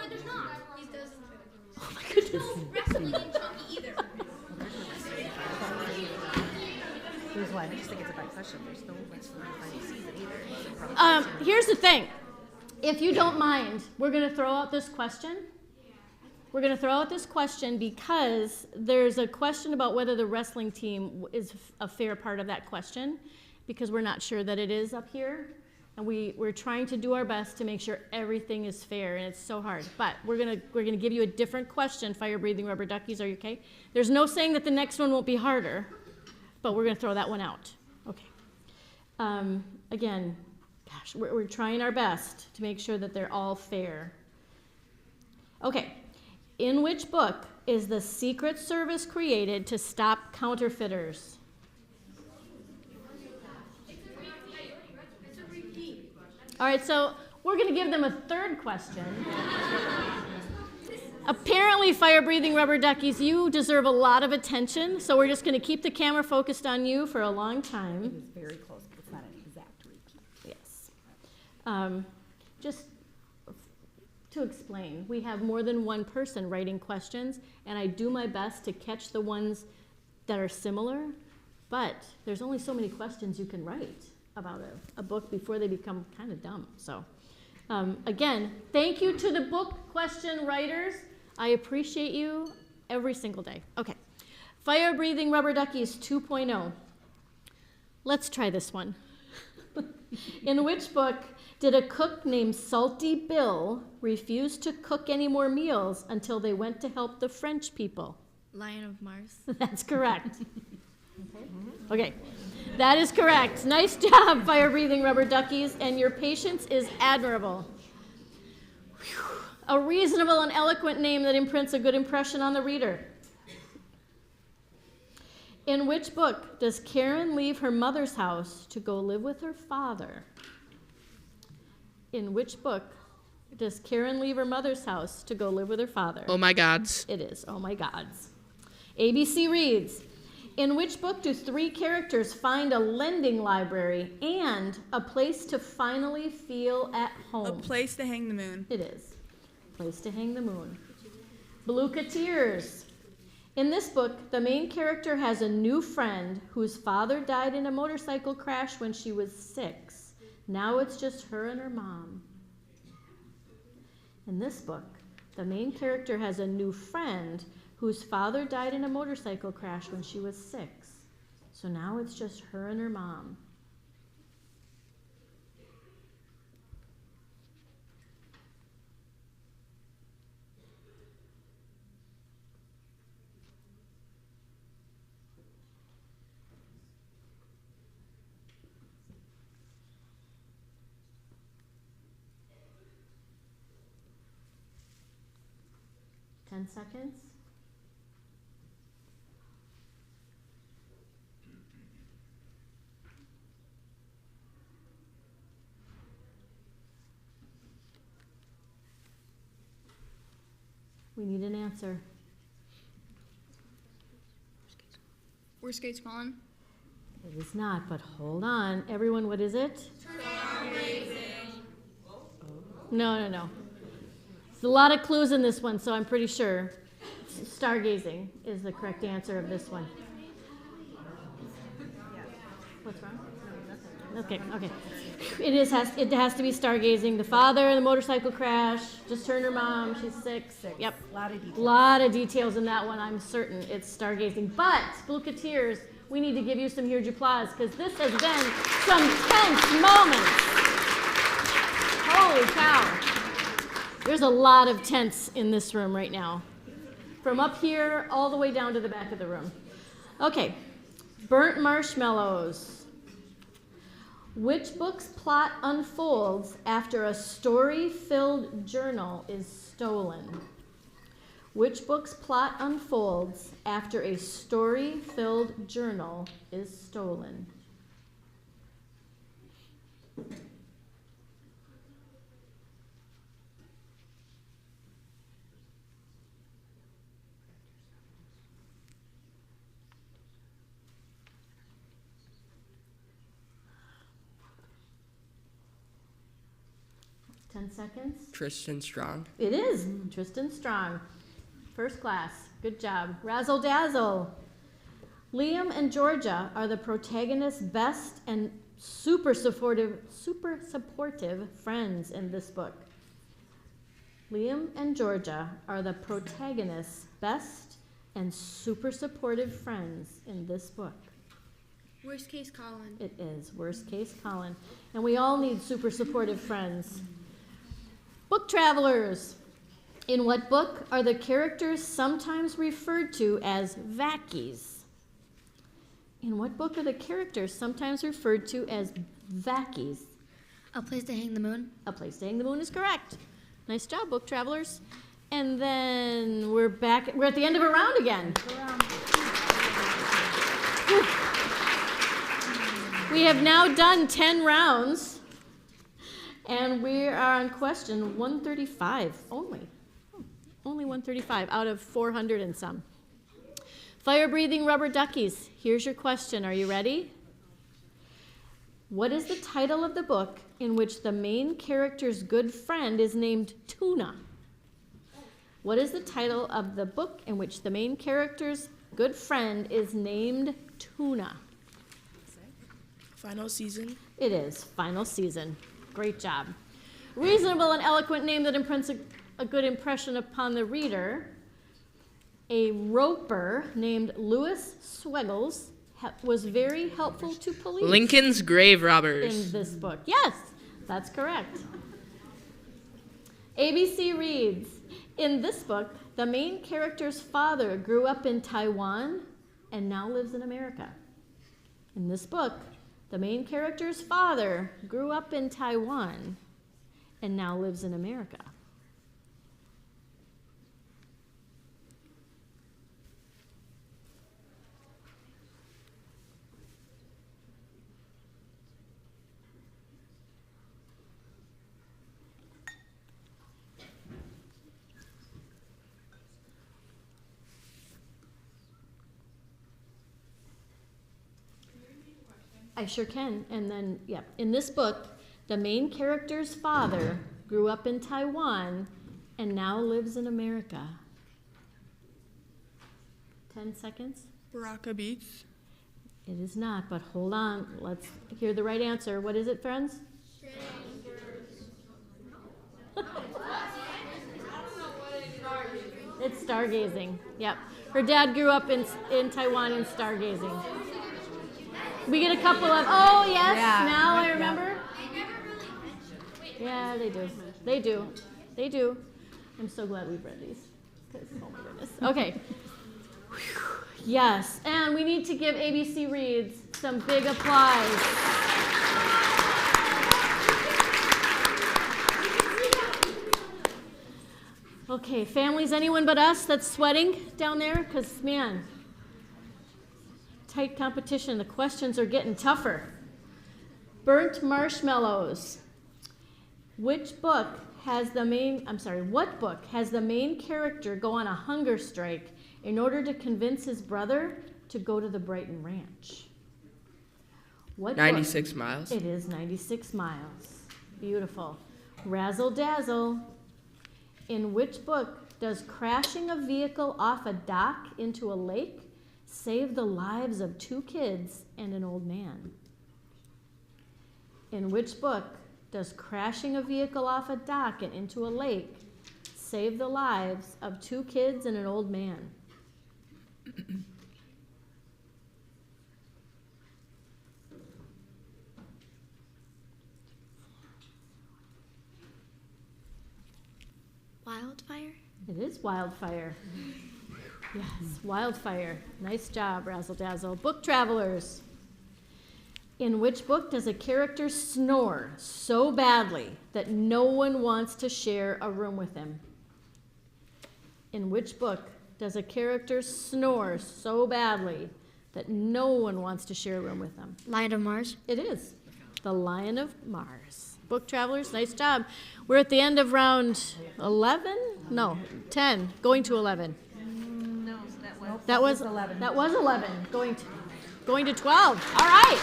there's not. Oh my goodness. No wrestling in Chunky either. Here's what? I just think it's a bad question. There's no wrestling behind the scenes either. Here's the thing. If you don't mind, we're going to throw out this question. We're going to throw out this question because there's a question about whether the wrestling team is a fair part of that question. because we're not sure that it is up here. And we're trying to do our best to make sure everything is fair, and it's so hard. But we're gonna give you a different question, fire-breathing rubber duckies. Are you okay? There's no saying that the next one won't be harder, but we're gonna throw that one out. Okay. Again, gosh, we're trying our best to make sure that they're all fair. Okay. In which book is the Secret Service created to stop counterfeiters? All right, so we're going to give them a third question. Apparently, fire-breathing rubber duckies, you deserve a lot of attention, so we're just going to keep the camera focused on you for a long time. It was very close, but it's not an exact repeat. Yes. Just to explain, we have more than one person writing questions, and I do my best to catch the ones that are similar, but there's only so many questions you can write about a book before they become kind of dumb. So again, thank you to the book question writers. I appreciate you every single day. Okay, fire-breathing rubber duckies 2.0. Let's try this one. In which book did a cook named Salty Bill refuse to cook any more meals until they went to help the French people? Lion of Mars. That's correct. Okay, that is correct. Nice job, fire-breathing rubber duckies, and your patience is admirable. Whew. A reasonable and eloquent name that imprints a good impression on the reader. In which book does Karen leave her mother's house to go live with her father? In which book does Karen leave her mother's house to go live with her father? Oh my gods. It is, oh my gods. ABC reads, in which book do 3 characters find a lending library and a place to finally feel at home? A place to hang the moon. It is. Place to hang the moon. Blue-Cateers. In this book, the main character has a new friend whose father died in a motorcycle crash when she was 6. Now it's just her and her mom. In this book, the main character has a new friend whose father died in a motorcycle crash when she was 6. So now it's just her and her mom. Ten seconds. We need an answer. Worst skates fallen. It is not, but hold on. Everyone, what is it? No. There's a lot of clues in this one, so I'm pretty sure stargazing is the correct answer of this one. What's wrong? Okay. It has to be stargazing. The father, the motorcycle crash, just her and her mom, she's 6. Yep. A lot of details in that one, I'm certain it's stargazing. But, Blue-Cateers, we need to give you some huge applause because this has been some tense moments. Holy cow. There's a lot of tense in this room right now. From up here all the way down to the back of the room. Okay, burnt marshmallows. Which book's plot unfolds after a story-filled journal is stolen? Which book's plot unfolds after a story-filled journal is stolen? Ten seconds. Tristan Strong. It is Tristan Strong. First class. Good job. Razzle dazzle. Liam and Georgia are the protagonist's best and super supportive friends in this book. Liam and Georgia are the protagonist's best and super supportive friends in this book. Worst case Colin. It is worst case Colin. And we all need super supportive friends. Book travelers. In what book are the characters sometimes referred to as vackies? In what book are the characters sometimes referred to as vackies? A Place to Hang the Moon. A Place to Hang the Moon is correct. Nice job, book travelers. And then we're back. We're at the end of a round again. We have now done 10 rounds, and we are on question 135 only. Only 135 out of 400 and some. Fire-breathing rubber duckies. Here's your question. Are you ready? What is the title of the book in which the main character's good friend is named Tuna? What is the title of the book in which the main character's good friend is named Tuna? Final season. It is Final Season. Great job. Reasonable and eloquent name that imprints a good impression upon the reader. A roper named Louis Sweggles was very helpful to police. Lincoln's grave robbers. In this book. Yes, that's correct. ABC reads, in this book, the main character's father grew up in Taiwan and now lives in America. In this book, the main character's father grew up in Taiwan and now lives in America. I sure can. And then, yeah, in this book, the main character's father grew up in Taiwan and now lives in America. 10 seconds. Baraka Beats. It is not, but hold on. Let's hear the right answer. What is it, friends? It's stargazing. Yep. Her dad grew up in Taiwan in stargazing. We get a couple of, oh, yes, Yeah. now I Yeah. remember. Yeah, they do. They do. They do. I'm so glad we've read these. 'Cause, oh, my goodness. Okay. Yes, and we need to give ABC Reads some big applause. Okay, families, anyone but us that's sweating down there? Because, man, tight competition. The questions are getting tougher. Burnt marshmallows. What book has the main character go on a hunger strike in order to convince his brother to go to the Brighton Ranch? What 96 book? miles. It is 96 miles. Beautiful. Razzle dazzle. In which book does crashing a vehicle off a dock into a lake save the lives of 2 kids and an old man? In which book does crashing a vehicle off a dock and into a lake save the lives of 2 kids and an old man? Wildfire. It is Wildfire. Yes, Wildfire. Nice job, Razzle Dazzle. Book travelers. In which book does a character snore so badly that no one wants to share a room with him? In which book does a character snore so badly that no one wants to share a room with them? Lion of Mars. It is The Lion of Mars. Book travelers, nice job. We're at the end of round 11? No, 10, going to 11. No, That was 11. That was 11, going to 12. All right.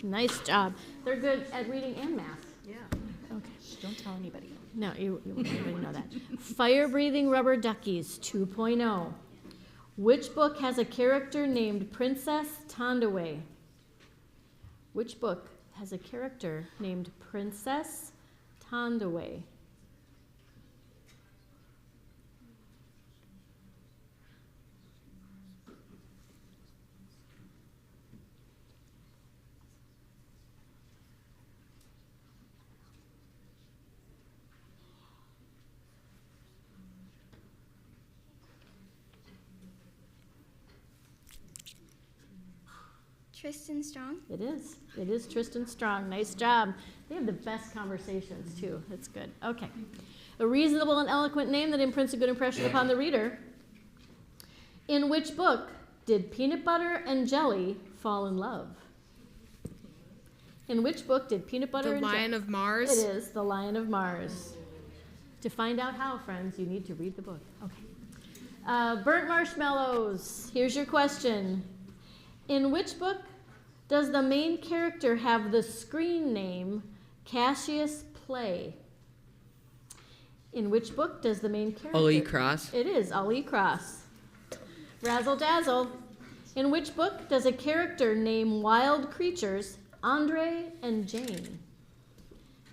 Nice job. They're good at reading and math. Yeah. Okay. Don't tell anybody. No, you won't anybody know that. Fire-breathing rubber duckies 2.0. Which book has a character named Princess Tondaway? Which book has a character named Princess Tondaway? Tristan Strong. It is. It is Tristan Strong. Nice job. They have the best conversations, too. That's good. Okay. A reasonable and eloquent name that imprints a good impression upon the reader. In which book did peanut butter and jelly fall in love? In which book did peanut butter and jelly? The Lion of Mars. It is The Lion of Mars. To find out how, friends, you need to read the book. Okay. Burnt marshmallows. Here's your question. In which book does the main character have the screen name Cassius Play? In which book does the main character... Ali Cross. It is Ali Cross. Razzle Dazzle. In which book does a character name wild creatures Andre and Jane?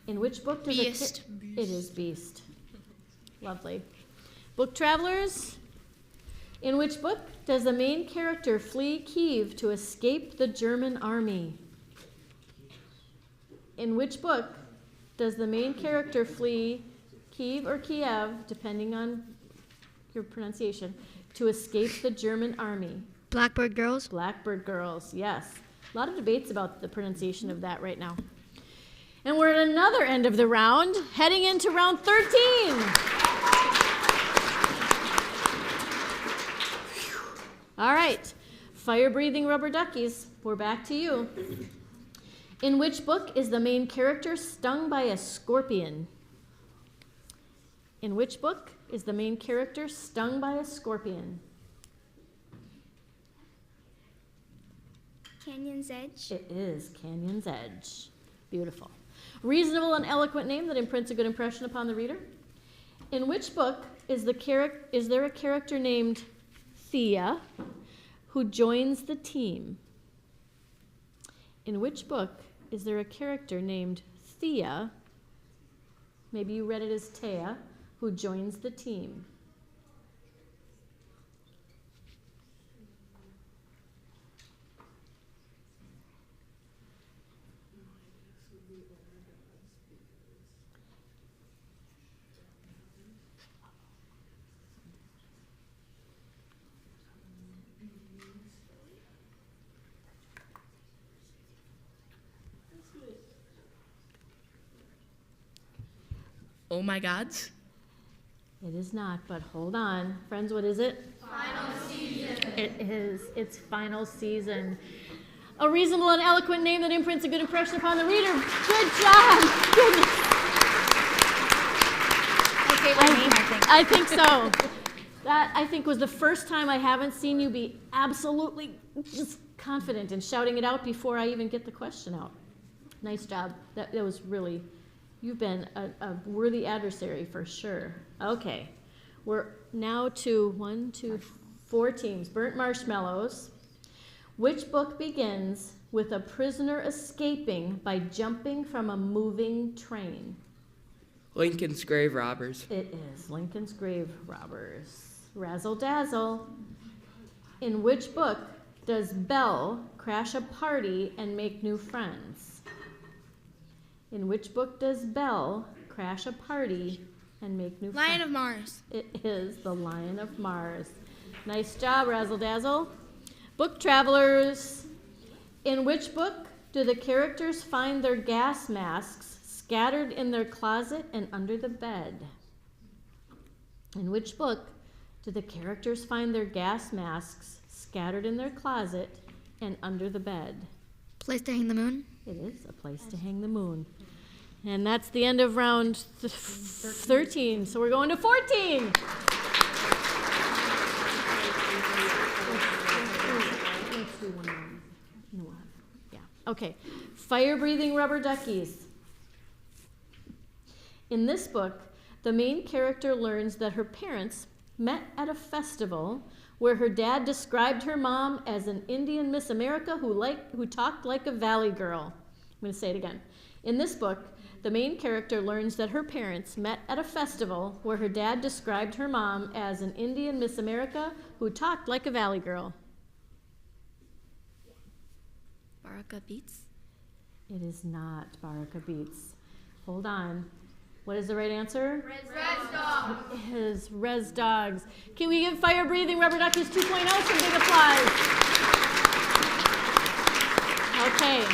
In which book does Beast. It is Beast. Lovely. Book travelers. In which book does the main character flee Kiev to escape the German army? In which book does the main character flee Kiev or Kiev, depending on your pronunciation, to escape the German army? Blackbird Girls. Blackbird Girls, yes. A lot of debates about the pronunciation of that right now. And we're at another end of the round, heading into round 13. All right, fire-breathing rubber duckies, we're back to you. In which book is the main character stung by a scorpion? In which book is the main character stung by a scorpion? Canyon's Edge. It is Canyon's Edge. Beautiful. Reasonable and eloquent name that imprints a good impression upon the reader. In which book is there a character named Thea who joins the team? In which book is there a character named Thea, maybe you read it as Taya, who joins the team? Oh my gods. It is not, but hold on. Friends, what is it? Final season. It is. It's final season. A reasonable and eloquent name that imprints a good impression upon the reader. Good job. Goodness. My favorite name, I think. I think so. That, I think, was the first time I haven't seen you be absolutely just confident in shouting it out before I even get the question out. Nice job. That was really... You've been a worthy adversary for sure. Okay, we're now to 4 teams. Burnt marshmallows. Which book begins with a prisoner escaping by jumping from a moving train? Lincoln's Grave Robbers. It is Lincoln's Grave Robbers. Razzle Dazzle. In which book does Belle crash a party and make new friends? In which book does Belle crash a party and make new friends? Lion of Mars. It is The Lion of Mars. Nice job, Razzle Dazzle. Book travelers. In which book do the characters find their gas masks scattered in their closet and under the bed? In which book do the characters find their gas masks scattered in their closet and under the bed? Place to Hang the Moon. It is A Place to Hang the Moon. And that's the end of round 13. So we're going to 14. Let's do one more. No, yeah. Okay. Fire-breathing rubber duckies. In this book, the main character learns that her parents met at a festival where her dad described her mom as an Indian Miss America who talked like a valley girl. I'm going to say it again. In this book, the main character learns that her parents met at a festival where her dad described her mom as an Indian Miss America who talked like a valley girl. Baraka Beats. It is not Baraka Beats. Hold on. What is the right answer? Res Dogs. It is Res Dogs. Can we give Fire Breathing Rubber Duckies 2.0 some big applause? Okay.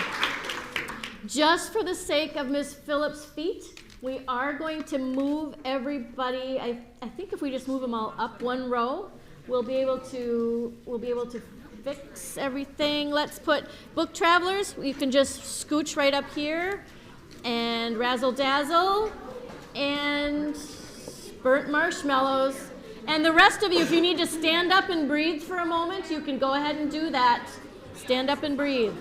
Just for the sake of Ms. Phillips' feet, we are going to move everybody. I think if we just move them all up one row, we'll be able to fix everything. Let's put book travelers. You can just scooch right up here, and razzle dazzle, and burnt marshmallows. And the rest of you, if you need to stand up and breathe for a moment, you can go ahead and do that. Stand up and breathe.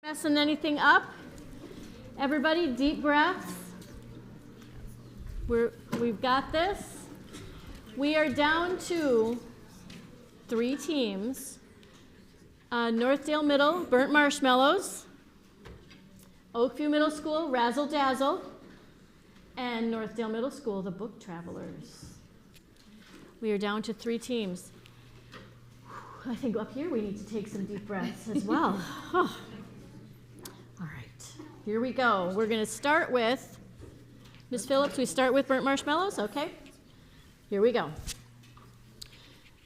Messing anything up? Everybody, deep breaths. We've got this. We are down to 3 teams. Northdale Middle, Burnt Marshmallows. Oakview Middle School, Razzle Dazzle. And Northdale Middle School, the Book Travelers. We are down to 3 teams. I think up here we need to take some deep breaths as well. Oh. All right, here we go. We're going to start with, Ms. Phillips, we start with burnt marshmallows, okay? Here we go.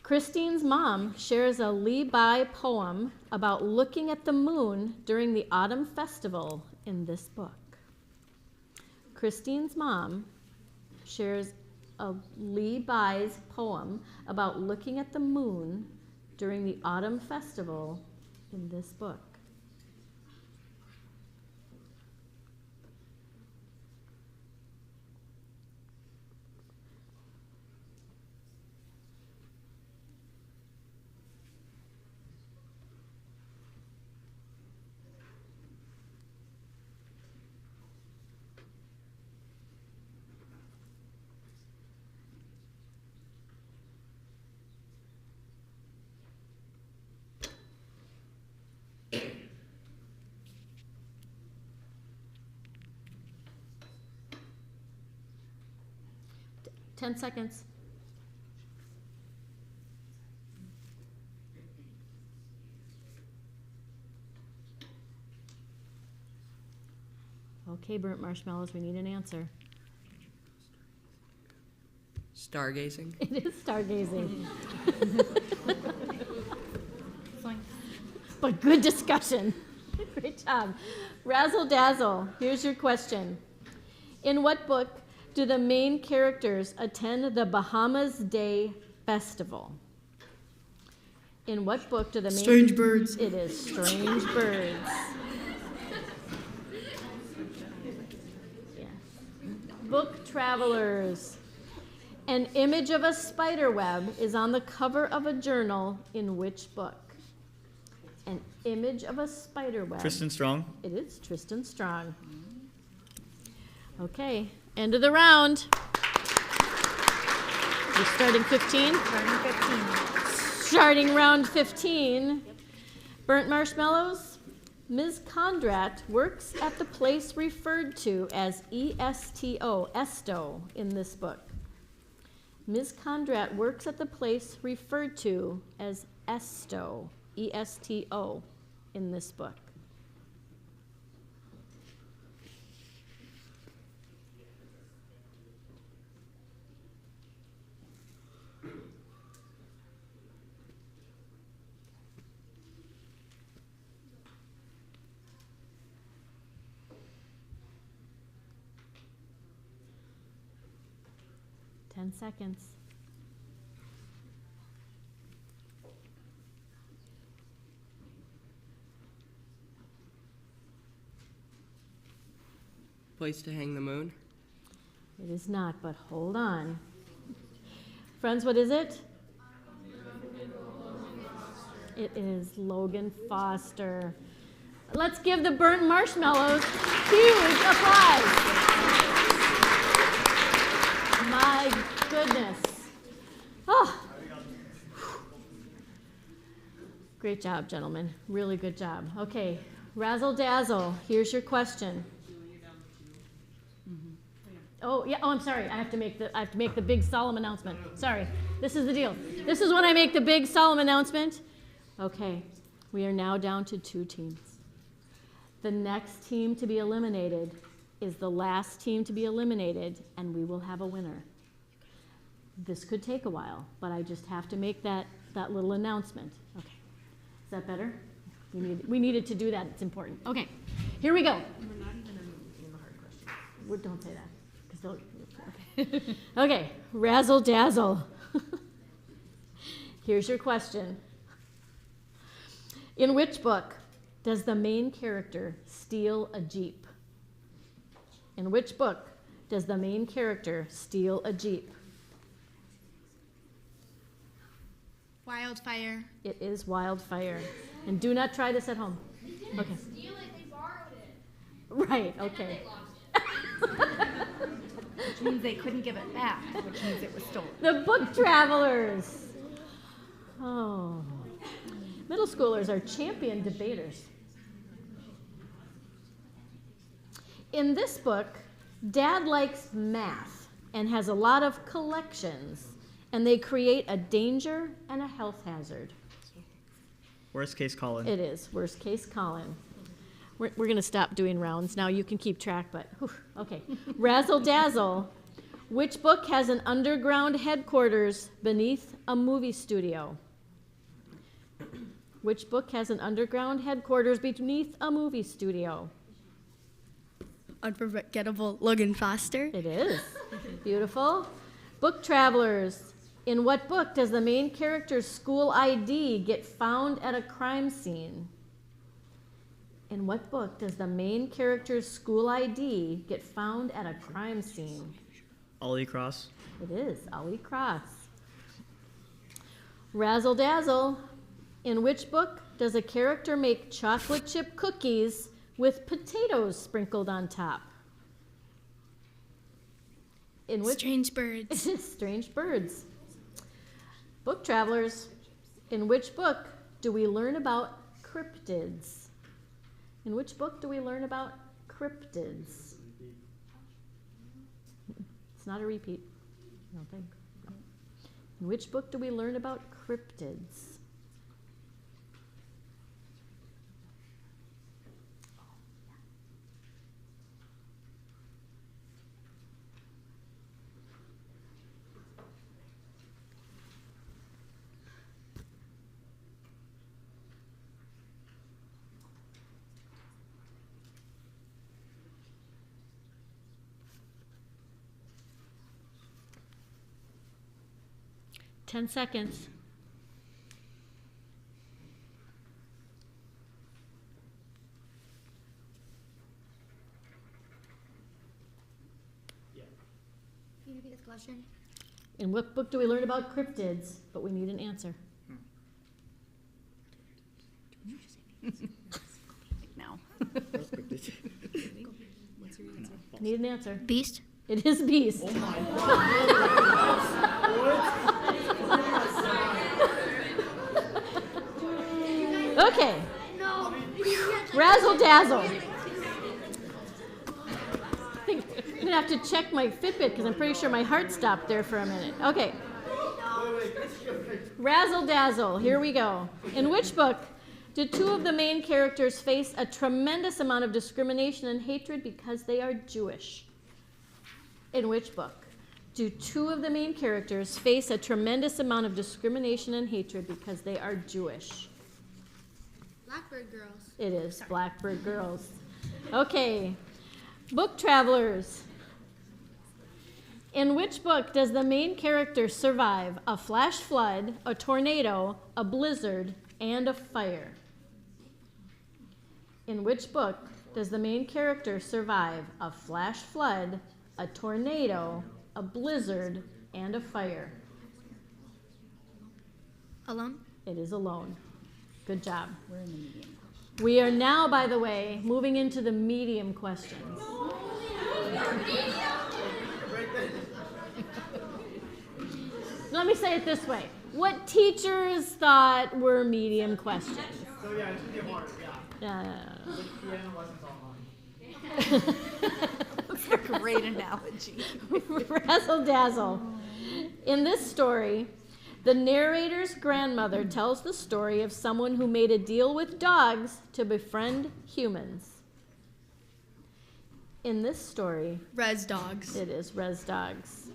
Christine's mom shares a Lee Bai poem about looking at the moon during the autumn festival in this book. Christine's mom shares a Lee Bai's poem about looking at the moon during the autumn festival in this book. Ten seconds. Okay, burnt marshmallows, we need an answer. Stargazing. It is stargazing. But good discussion. Great job. Razzle dazzle, here's your question. In what book do the main characters attend the Bahamas Day Festival? In what book do the main... Strange Birds. It is Strange Birds. Yes. Book Travelers. An image of a spider web is on the cover of a journal in which book? An image of a spider web. Tristan Strong. It is Tristan Strong. Okay, end of the round. We're starting 15? Starting 15. Starting round 15. Burnt marshmallows. Ms. Condrat works at the place referred to as ESTO, Esto, in this book. Ms. Condrat works at the place referred to as Esto, ESTO, in this book. 10 seconds. Place to hang the moon. It is not, but hold on. Friends, what is it? It is Logan Foster. Let's give the burnt marshmallows huge applause. My goodness. Oh. Great job, gentlemen. Really good job. Okay, razzle dazzle. Here's your question. Oh yeah. Oh, I'm sorry. I have to make the big solemn announcement. Sorry. This is the deal. This is when I make the big solemn announcement. Okay. We are now down to 2 teams. The next team to be eliminated is the last team to be eliminated, and we will have a winner. This could take a while, but I just have to make that little announcement. Okay. Is that better? We needed to do that. It's important. Okay. Here we go. We're not even in the hard questions. Don't say that. Okay. Okay, razzle dazzle. Here's your question. In which book does the main character steal a Jeep? In which book does the main character steal a Jeep? Wildfire. It is Wildfire. And do not try this at home. Okay. Steal it, they borrowed it. Right, okay. Which means they couldn't give it back, which means it was stolen. The Book Travelers. Oh. Middle schoolers are champion debaters. In this book, Dad likes math and has a lot of collections, and they create a danger and a health hazard. Worst case Colin. It is. Worst case Colin. We're going to stop doing rounds. Now you can keep track, but whew, okay. Razzle dazzle. Which book has an underground headquarters beneath a movie studio? Which book has an underground headquarters beneath a movie studio? Unforgettable Logan Foster. It is. Beautiful. Book Travelers. In what book does the main character's school ID get found at a crime scene? In what book does the main character's school ID get found at a crime scene? Ollie Cross. It is Ollie Cross. Razzle dazzle. In which book does a character make chocolate chip cookies with potatoes sprinkled on top? In which Strange Birds. Strange Birds. Book Travelers. In which book do we learn about cryptids? In which book do we learn about cryptids? It's not a repeat, I don't think. No. In which book do we learn about cryptids? Ten seconds. Can you repeat the question? In what book do we learn about cryptids? But we need an answer. Now. Need an answer. Beast. It is Beast. Okay. No. Razzle dazzle. I think I'm gonna have to check my Fitbit because I'm pretty sure my heart stopped there for a minute. Okay. Razzle dazzle. Here we go. In which book do 2 of the main characters face a tremendous amount of discrimination and hatred because they are Jewish? In which book do 2 of the main characters face a tremendous amount of discrimination and hatred because they are Jewish? Blackbird Girls. It is Blackbird Girls. Okay. Book Travelers. In which book does the main character survive a flash flood, a tornado, a blizzard, and a fire? In which book does the main character survive a flash flood, a tornado, a blizzard, and a fire? Alone? It is Alone. Good job. We're in the medium. We are now, by the way, moving into the medium questions. Let me say it this way. What teachers thought were medium questions? So yeah, it's gonna be hard, yeah. Piano lessons online. That's a great analogy. Razzle dazzle. In this story, the narrator's grandmother tells the story of someone who made a deal with dogs to befriend humans. In this story, Res dogs. it is Res Dogs.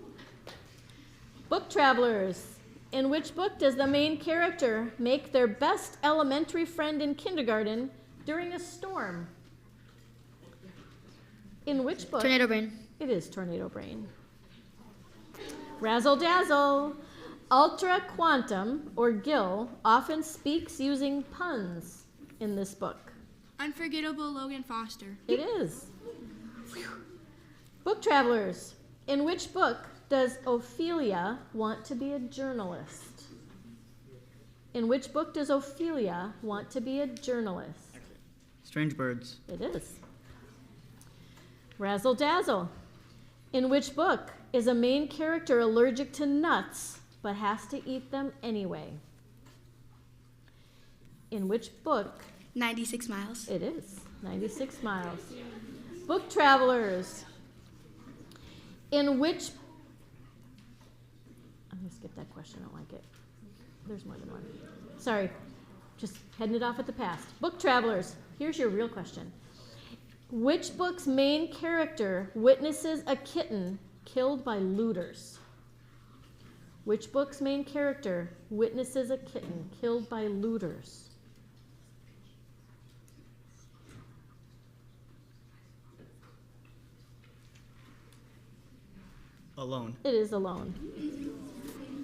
Book travelers. In which book does the main character make their best elementary friend in kindergarten during a storm? In which book? Tornado Brain. It is Tornado Brain. Razzle dazzle. Ultra Quantum, or Gil, often speaks using puns in this book. Unforgettable Logan Foster. It is. Book travelers. In which book does Ophelia want to be a journalist? In which book does Ophelia want to be a journalist? Strange Birds. It is. Razzle dazzle. In which book is a main character allergic to nuts but has to eat them anyway? In which book? 96 Miles. It is 96 Miles. Book travelers. In which? I'm gonna skip that question. I don't like it. There's more than one. Sorry, just heading it off at the past. Book travelers. Here's your real question. Which book's main character witnesses a kitten killed by looters? Which book's main character witnesses a kitten killed by looters? Alone. It is Alone.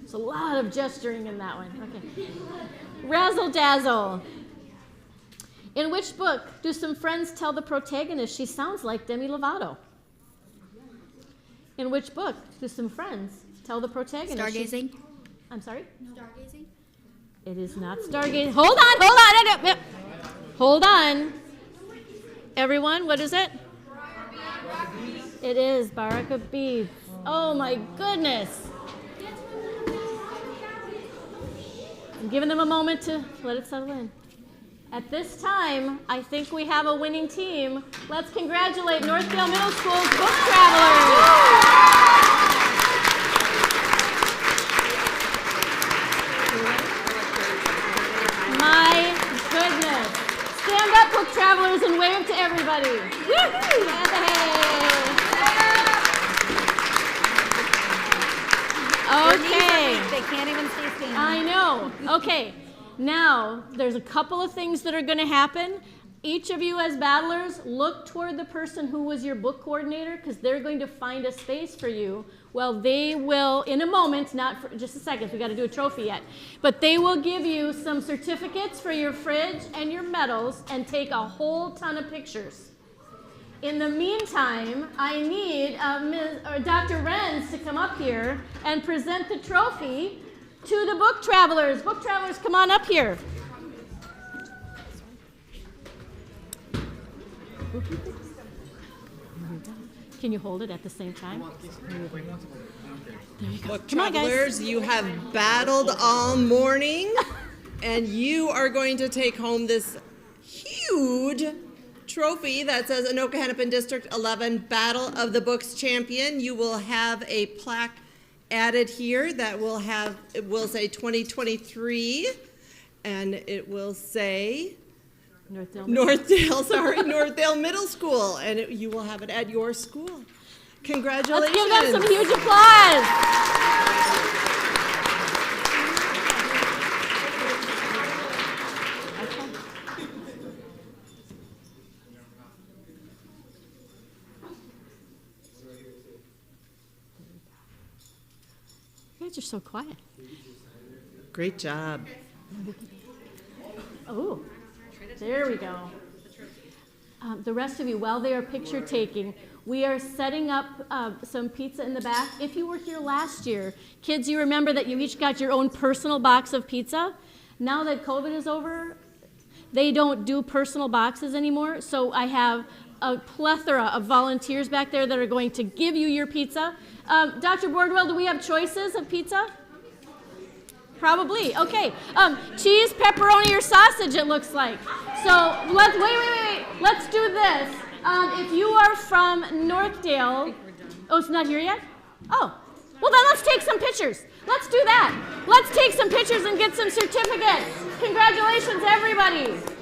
There's a lot of gesturing in that one. Okay. Razzle dazzle. In which book do some friends tell the protagonist she sounds like Demi Lovato? In which book do some friends tell the protagonist? Stargazing. I'm sorry? Stargazing. It is not stargazing. Hold on. Hold on. Everyone, what is it? It is Baraka Beads. Oh my goodness. I'm giving them a moment to let it settle in. At this time, I think we have a winning team. Let's congratulate Northdale Middle School's book travelers. My goodness. Stand up, book travelers, and wave to everybody. Woo-hoo! Okay. They can't even stay standing. I know. Okay. Now, there's a couple of things that are going to happen. Each of you as battlers, look toward the person who was your book coordinator because they're going to find a space for you. Well, they will, in a moment, not for just a second, we got to do a trophy yet, but they will give you some certificates for your fridge and your medals and take a whole ton of pictures. In the meantime, I need Dr. Renz to come up here and present the trophy to the book travelers. Book travelers, come on up here. Can you hold it at the same time? There you go. Book Come on, guys. travelers, you have battled all morning, and you are going to take home this huge trophy that says Anoka-Hennepin District 11 Battle of the Books Champion. You will have a plaque added here that will have, it will say 2023, and it will say Northdale Middle School, and you will have it at your school. Congratulations. Let's give them some huge applause. guys are so quiet. Great job. Oh, there we go. The rest of you, while they are picture taking, we are setting up some pizza in the back. If you were here last year, kids, you remember that you each got your own personal box of pizza. Now that COVID is over, they don't do personal boxes anymore. So I have a plethora of volunteers back there that are going to give you your pizza. Dr. Boardwell, do we have choices of pizza? Probably. Okay. Cheese, pepperoni, or sausage, it looks like. So let's wait. Let's do this. If you are from Northdale, oh, it's not here yet? Oh, well then let's take some pictures. Let's do that. Let's take some pictures and get some certificates. Congratulations, everybody.